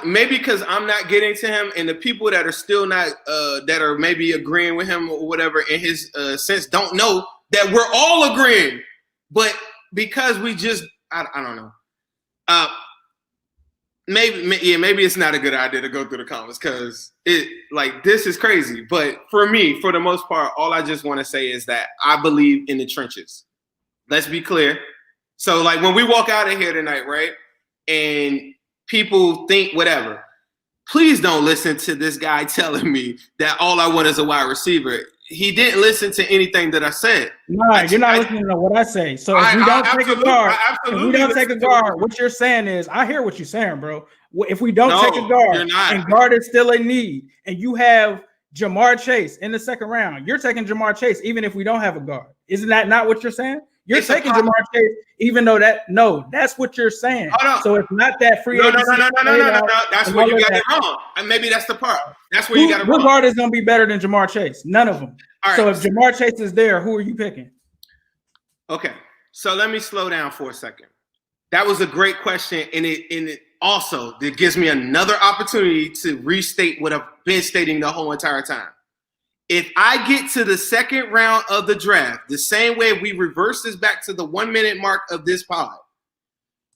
Maybe because I'm not getting to him, and the people that are still not that are maybe agreeing with him or whatever in his sense don't know that we're all agreeing. But because we just I don't know. Maybe it's not a good idea to go through the comments because this is crazy. But for me, for the most part, all I just want to say is that I believe in the trenches. Let's be clear. So like when we walk out of here tonight, right? And people think whatever, please don't listen to this guy telling me that all I want is a wide receiver. He didn't listen to anything that I said. No, you're not listening to what I say. So if we don't take a guard, what you're saying is, I hear what you're saying, bro. If we don't take a guard and guard is still a need, and you have Jamar Chase in the second round, you're taking Jamar Chase even if we don't have a guard. Isn't that not what you're saying? You're taking Jamar Chase, even though that's what you're saying. So it's not that free agency. No. That's where you got it wrong. And maybe that's the part. That's where you got it wrong. Who guard is going to be better than Jamar Chase? None of them. All right. So if Jamar Chase is there, who are you picking? Okay. So let me slow down for a second. That was a great question. And it also gives me another opportunity to restate what I've been stating the whole entire time. If I get to the second round of the draft, the same way we reverse this back to the 1 minute mark of this pod,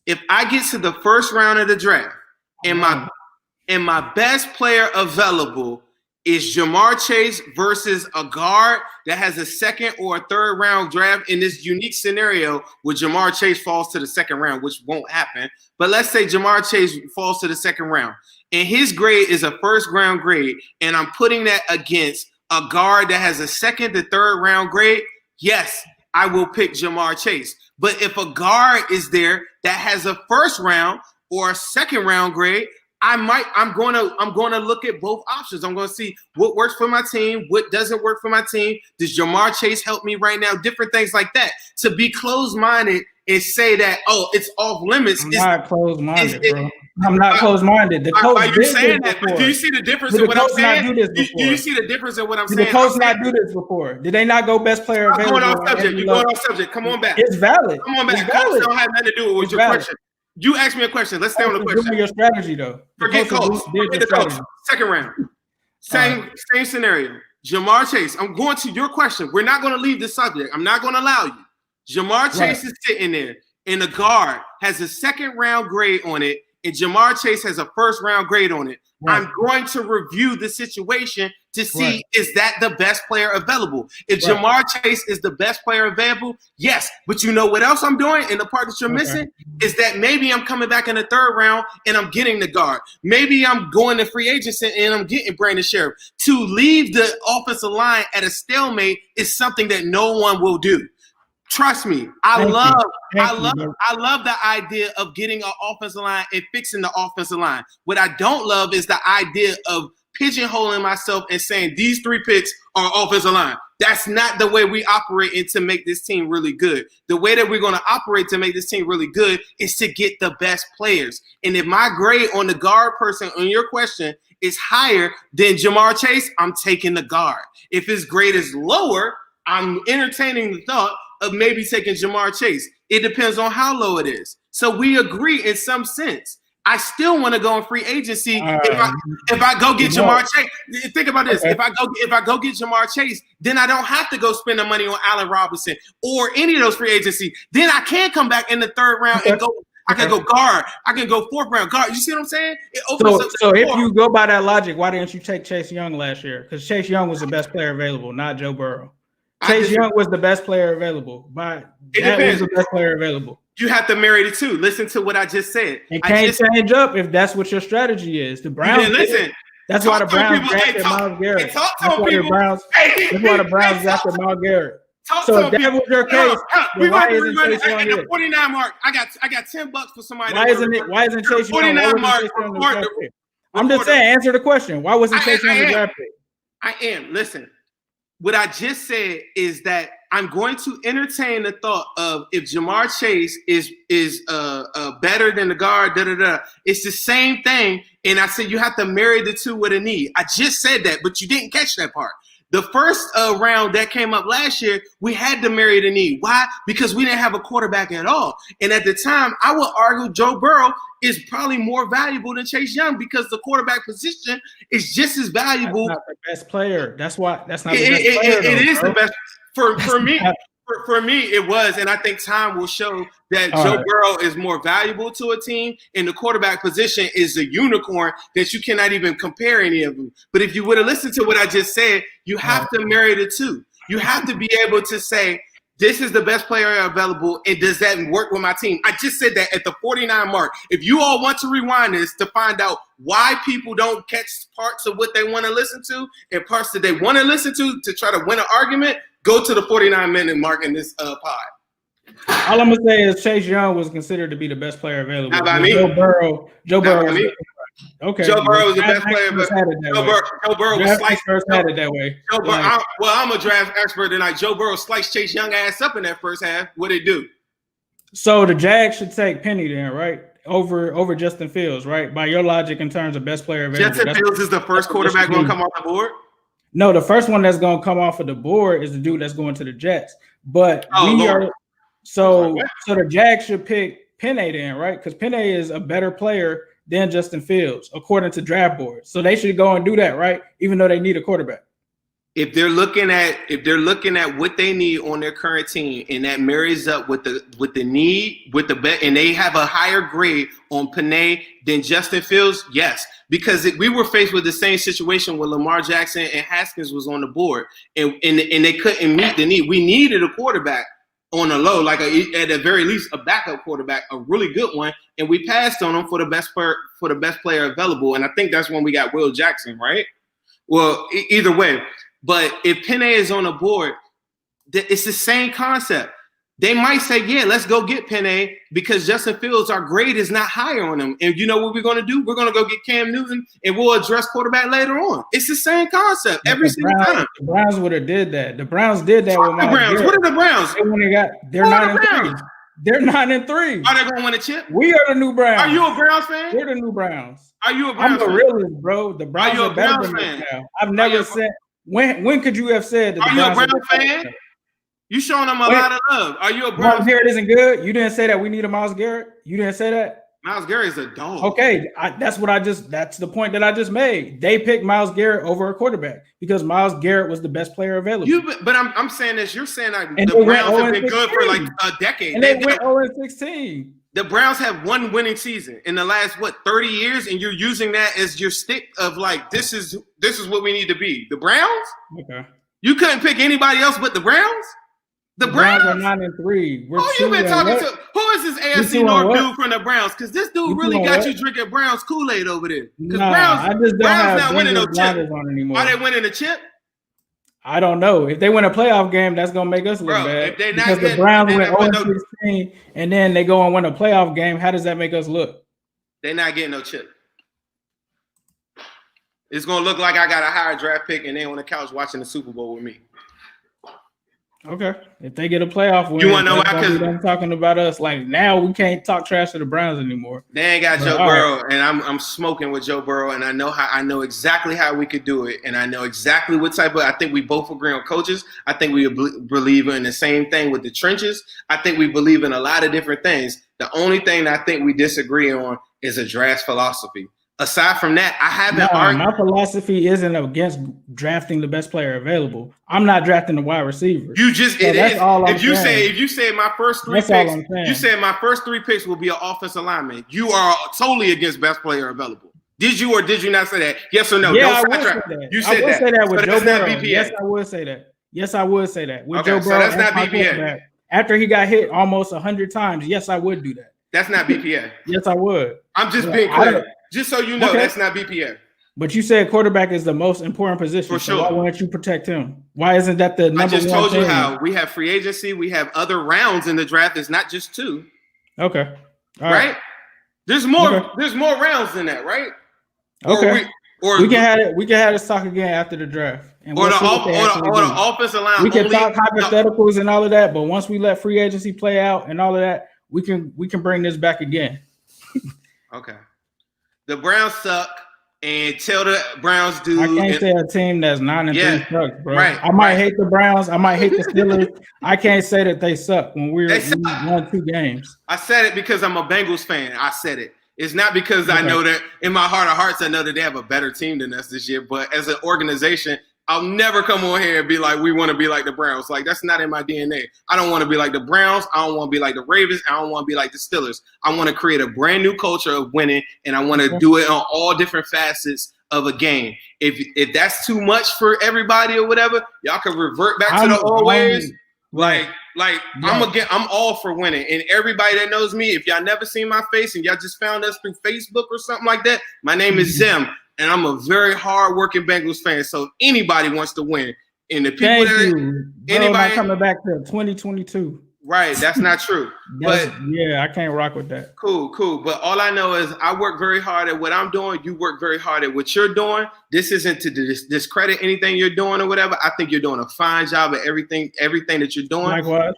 if I get to the first round of the draft and my best player available is Jamar Chase versus a guard that has a second or a third round draft in this unique scenario where Jamar Chase falls to the second round, which won't happen. But let's say Jamar Chase falls to the second round and his grade is a first round grade, and I'm putting that against a guard that has a second to third round grade, yes, I will pick Jamar Chase. But if a guard is there that has a first round or a second round grade, I'm going to look at both options. I'm going to see what works for my team, what doesn't work for my team. Does Jamar Chase help me right now? Different things like that. To be closed-minded and say that, oh, it's off limits. I'm not closed-minded, bro. I'm not closed-minded. The coach are you saying that? Do you see the difference in what I'm saying? Do you see the difference in what I'm saying? Did the coach not do this before? Did they not go best player available? You're going off subject. Come on back. It's valid. Come on back. Coach don't have nothing to do with your question. You asked me a question. Let's stay on the question. Give me your strategy, though. Forget coach. Forget the coach. Second round. Same scenario. Jamar Chase. I'm going to your question. We're not going to leave this subject. I'm not going to allow you. Jamar Chase is sitting there, and the guard has a second round grade on it, and Jamar Chase has a first round grade on it. Right. I'm going to review the situation to see is that the best player available. If Jamar Chase is the best player available, yes. But you know what else I'm doing? And the part that you're missing is that maybe I'm coming back in the third round and I'm getting the guard. Maybe I'm going to free agency and I'm getting Brandon Sheriff. To leave the offensive line at a stalemate is something that no one will do. Trust me, I love the idea of getting an offensive line and fixing the offensive line. What I don't love is the idea of pigeonholing myself and saying these 3 picks are offensive line. That's not the way we operate and to make this team really good. The way that we're going to operate to make this team really good is to get the best players. And if my grade on the guard person on your question is higher than Jamar Chase, I'm taking the guard. If his grade is lower, I'm entertaining the thought of maybe taking Jamar Chase. It depends on how low it is. So we agree in some sense. I still want to go in free agency if I go get Jamar Chase. Think about this. If I go get Jamar Chase, then I don't have to go spend the money on Allen Robinson or any of those free agency. Then I can come back in the third round and go. I can go guard. I can go fourth round guard. You see what I'm saying? So if you go by that logic, why didn't you take Chase Young last year? Because Chase Young was the best player available, not Joe Burrow. Chase Young was the best player available. Was the best player available. You have to marry the two. Listen to what I just said. It can't change up if that's what your strategy is. The Browns. Listen. That's why the Browns drafted Myles Garrett. That's why the Browns drafted Myles Garrett. Talk So to if that people. was your case, We then why want to isn't rerun Chase it Young at the here? 49 mark. I got $10 for somebody. Why isn't it? Why isn't Chase Young? 49 mark? I'm just saying. Answer the question. Why wasn't Chase Young the draft pick? I am. Listen, what I just said is that I'm going to entertain the thought of if Jamar Chase is better than the guard. It's the same thing. And I said you have to marry the two with a need. I just said that, but you didn't catch that part. The first round that came up last year, we had to marry the need. Why? Because we didn't have a quarterback at all. And at the time, I would argue Joe Burrow is probably more valuable than Chase Young because the quarterback position is just as valuable. That's not the best player. That's why. That's not the best player. It is the best for me. For me, it was, and I think time will show that Joe Burrow is more valuable to a team, and the quarterback position is a unicorn that you cannot even compare any of them. But if you would have listened to what I just said, you have to marry the two. You have to be able to say, this is the best player available, and does that work with my team? I just said that at the 49 mark. If you all want to rewind this to find out why people don't catch parts of what they want to listen to and parts that they want to listen to try to win an argument, go to the 49-minute mark in this pod. All I'm gonna say is Chase Young was considered to be the best player available. How about me? Joe Burrow. Okay. Joe Burrow is the best player. Joe Burrow was sliced. Had it that way. I'm a draft expert tonight. Joe Burrow sliced Chase Young ass up in that first half. What'd it do? So the Jags should take Penny then, right? Over Justin Fields, right? By your logic, in terms of best player available. Justin Fields is the first quarterback going to come off the board. No, the first one that's going to come off of the board is the dude that's going to the Jets. But so the Jags should pick Penny then, right? Because Penny is a better player than Justin Fields, according to draft boards. So they should go and do that, right? Even though they need a quarterback. If they're looking at what they need on their current team, and that marries up with the need, with the bet, and they have a higher grade on Penny than Justin Fields, yes. Because we were faced with the same situation when Lamar Jackson and Haskins was on the board, and they couldn't meet the need. We needed a quarterback on the low, like at the very least a backup quarterback, a really good one, and we passed on him for the best player available. And I think that's when we got Will Jackson, right? Well, either way. But if Penny is on the board, it's the same concept. They might say, yeah, let's go get Penny because Justin Fields, our grade is not higher on him. And you know what we're going to do? We're going to go get Cam Newton and we'll address quarterback later on. It's the same concept every single time. The Browns would have did that. The Browns did that with the Browns. What are the Browns? They're 9-3. They're 9-3. Are they going to win a chip? We are the new Browns. Are you a Browns fan? We're the new Browns. Are you a Browns fan? I'm a realist, bro. The Browns are better than us now. I've never said. When could you have said that? Are you a Browns fan? You showing them a lot of love. Are you a Browns Myles Garrett isn't good? You didn't say that we need a Myles Garrett? You didn't say that? Myles Garrett is a dog. Okay, that's the point that I just made. They picked Myles Garrett over a quarterback because Myles Garrett was the best player available. But I'm saying this. You're saying that the Browns have been good for like a decade. And they went 0-16. The Browns have one winning season in the last 30 years, and you're using that as your stick of like this is what we need to be. The Browns? Okay. You couldn't pick anybody else but the Browns? The Browns are 9-3. You've been talking to? Who is this AFC North dude from the Browns? Because this dude really got you drinking Browns Kool-Aid over there. Because Browns not winning no chip. Are they winning a chip? I don't know. If they win a playoff game, that's gonna make us look bad. Because the Browns went 0-16 and then they go and win a playoff game. How does that make us look? They're not getting no chip. It's gonna look like I got a higher draft pick and they on the couch watching the Super Bowl with me. Okay, if they get a playoff win, you want to know why? Because they're talking about us like now, we can't talk trash to the Browns anymore. They ain't got Joe Burrow, and I'm smoking with Joe Burrow, and I know exactly how we could do it, and I know exactly what type of. I think we both agree on coaches. I think we believe in the same thing with the trenches. I think we believe in a lot of different things. The only thing that I think we disagree on is a draft philosophy. Aside from that, I haven't argued. My philosophy isn't against drafting the best player available. I'm not drafting the wide receiver. You just so it is. If you say my first three picks, you said my first 3 picks will be an offensive lineman. You are totally against best player available. Did you or did you not say that? Yes or no? Yeah, no I would say that. You said that. Say that with Joe Burrow. Yes, I would say that. Yes, I would say that. With okay, Joe Burrow, so that's not BPA. After he got hit almost 100 times, yes, I would do that. That's not BPA. Yes, I would. I'm just being clear. Just so you know, that's not BPA. But you said quarterback is the most important position. For so sure. Why wouldn't you protect him? Why isn't that the number one? I just told you thing? how we have free agency. We have other rounds in the draft. It's not just 2. Okay. All right? There's more. Okay. There's more rounds than that, right? Okay. We can have it. We can have this talk again after the draft. And or the offensive line. We can talk hypotheticals and all of that, but once we let free agency play out and all of that, we can bring this back again. Okay. The Browns suck, and tell the Browns dude. I can't say a team that's 9-3 sucks, bro. Right. I might hate the Browns. I might hate the Steelers. I can't say that they suck when we won 2 games. I said it because I'm a Bengals fan. I said it. It's not because I know that in my heart of hearts I know that they have a better team than us this year. But as an organization, I'll never come on here and be like, we want to be like the Browns. Like, that's not in my DNA. I don't want to be like the Browns. I don't want to be like the Ravens. I don't want to be like the Steelers. I want to create a brand new culture of winning, and I want to do it on all different facets of a game. If that's too much for everybody or whatever, y'all can revert back to the old ways. I'm all for winning. And everybody that knows me, if y'all never seen my face and y'all just found us through Facebook or something like that, my name is Zim. And I'm a very hard-working Bengals fan, so anybody wants to win. And the people anybody coming back to 2022. Right, that's not true. But yeah, I can't rock with that. Cool. But all I know is I work very hard at what I'm doing. You work very hard at what you're doing. This isn't to discredit anything you're doing or whatever. I think you're doing a fine job at everything that you're doing. Likewise.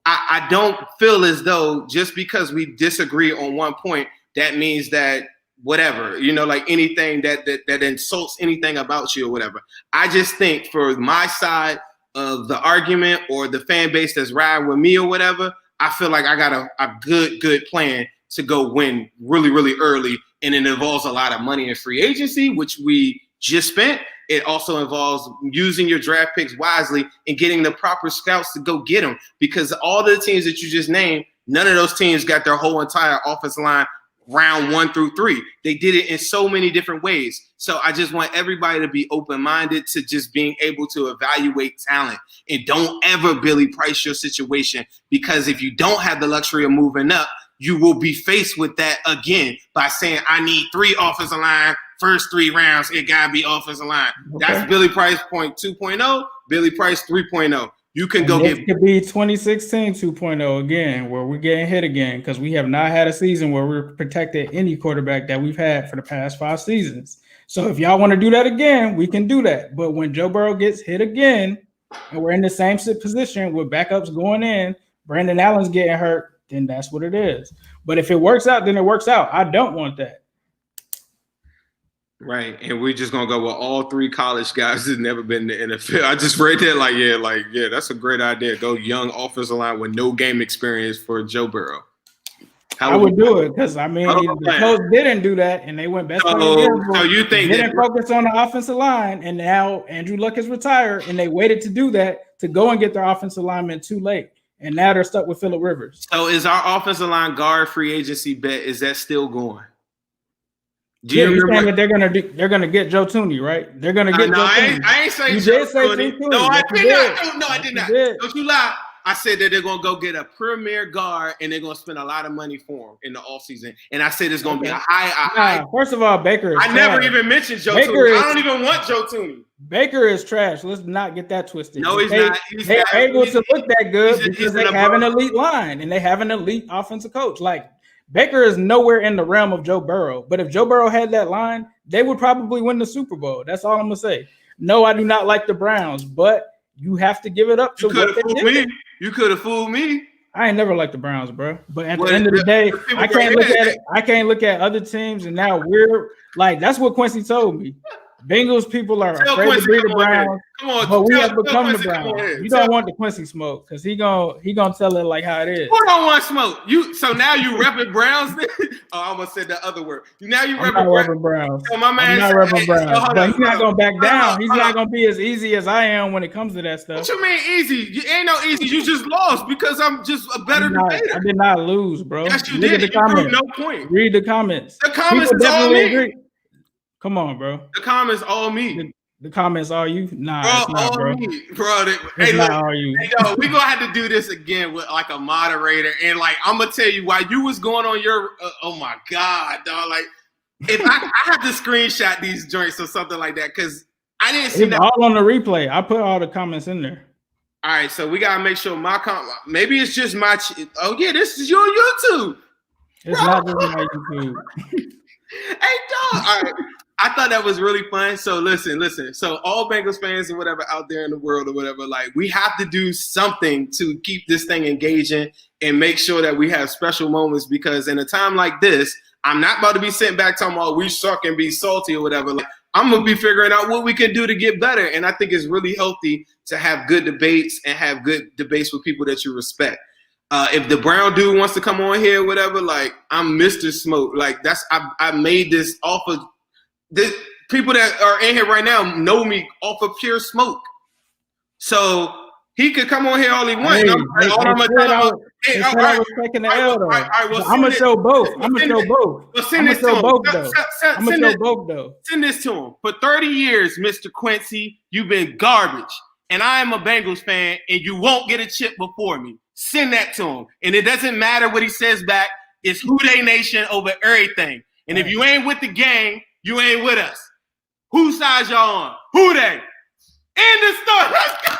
I don't feel as though just because we disagree on one point, that means that whatever, like anything that insults anything about you or whatever. I just think for my side of the argument or the fan base that's riding with me or whatever, I feel like I got a good plan to go win really, really early. And it involves a lot of money in free agency, which we just spent. It also involves using your draft picks wisely and getting the proper scouts to go get them, because all the teams that you just named, none of those teams got their whole entire offensive line round 1 through 3. They did it in so many different ways. So I just want everybody to be open-minded to just being able to evaluate talent, and don't ever Billy Price your situation, because if you don't have the luxury of moving up, you will be faced with that again by saying, I need 3 offensive line, first 3 rounds, it gotta be offensive line. Okay. That's Billy Price point 2.0, Billy Price 3.0. You can go get. It could be 2016 2.0 again, where we're getting hit again, because we have not had a season where we're protected any quarterback that we've had for the past 5 seasons. So if y'all want to do that again, we can do that. But when Joe Burrow gets hit again, and we're in the same position with backups going in, Brandon Allen's getting hurt, then that's what it is. But if it works out, then it works out. I don't want that. Right, and we're just gonna go with all 3 college guys that's never been in the NFL. I just read that, yeah, that's a great idea. Go young offensive line with no game experience for Joe Burrow. I would do it because the coach didn't do that, and they went best. So you think they didn't focus on the offensive line, and now Andrew Luck is retired, and they waited to do that to go and get their offensive lineman too late, and now they're stuck with Phillip Rivers. So is our offensive line guard free agency bet, is that still going? You're saying that they're gonna get Joe Tooney, right? They're gonna get Joe Tooney. I ain't saying you Joe did say Tooney. Tooney. No, I did not. No, I did not. Don't you lie. I said that they're gonna go get a premier guard and they're gonna spend a lot of money for him in the offseason. And I said it's gonna be a high. First of all, Baker is trash. Never even mentioned Joe Tooney. I don't even want Joe Tooney. Baker is trash. Let's not get that twisted. No, he's not. They're able to look that good because they have an elite line and they have an elite offensive coach. Like, Baker is nowhere in the realm of Joe Burrow. But if Joe Burrow had that line, they would probably win the Super Bowl. That's all I'm going to say. No, I do not like the Browns, but you have to give it up to what they did. You could have fooled me. I ain't never liked the Browns, bro. But at the end of the day, I can't look at it. I can't look at other teams, and now we're like, that's what Quincy told me. Bengals people are afraid to be the Browns, but we have become the Browns. You don't want the Quincy smoke because he gonna tell it like how it is. Who don't want smoke? So now you repping Browns? I almost said the other word. Now you repping Browns. So my man, I'm not repping Browns, but he's not gonna back down. He's not gonna be as easy as I am when it comes to that stuff. What you mean easy? You ain't no easy. You just lost because I'm just a better debater. I did not lose, bro. Yes, you did. The comments. No point. Read the comments. The comments is all me. Agree. Come on, bro. The comments all me. The comments all you? Nah, bro, it's not, bro. Me, bro. It's not all you. Hey, yo, we gonna have to do this again with like a moderator, and like I'm gonna tell you why you was going on your. Oh my god, dog! Like If I have to screenshot these joints or something like that, because I didn't see It's that. all on the replay. I put all the comments in there. All right, so we gotta make sure maybe it's just my. Oh yeah, this is your YouTube. It's not just my YouTube. Hey, dog. All right. I thought that was really fun. So listen. So all Bengals fans and whatever out there in the world or whatever, like we have to do something to keep this thing engaging and make sure that we have special moments, because in a time like this, I'm not about to be sitting back talking about we suck and be salty or whatever. Like, I'm gonna be figuring out what we can do to get better. And I think it's really healthy to have good debates and have good debates with people that you respect. If the brown dude wants to come on here, whatever, like I'm Mr. Smoke. Like I made this off of the people that are in here right now know me off of pure smoke. So he could come on here all he wants. Hey, I'm gonna show both. I'm gonna show both. Send this to him. I'm gonna show both though. Send this to him. For 30 years, Mr. Quincy, you've been garbage. And I am a Bengals fan, and you won't get a chip before me. Send that to him. And it doesn't matter what he says back. It's Who They Nation over everything. And if you ain't with the gang, you ain't with us. Whose side y'all on? Who they? End the story. Let's go.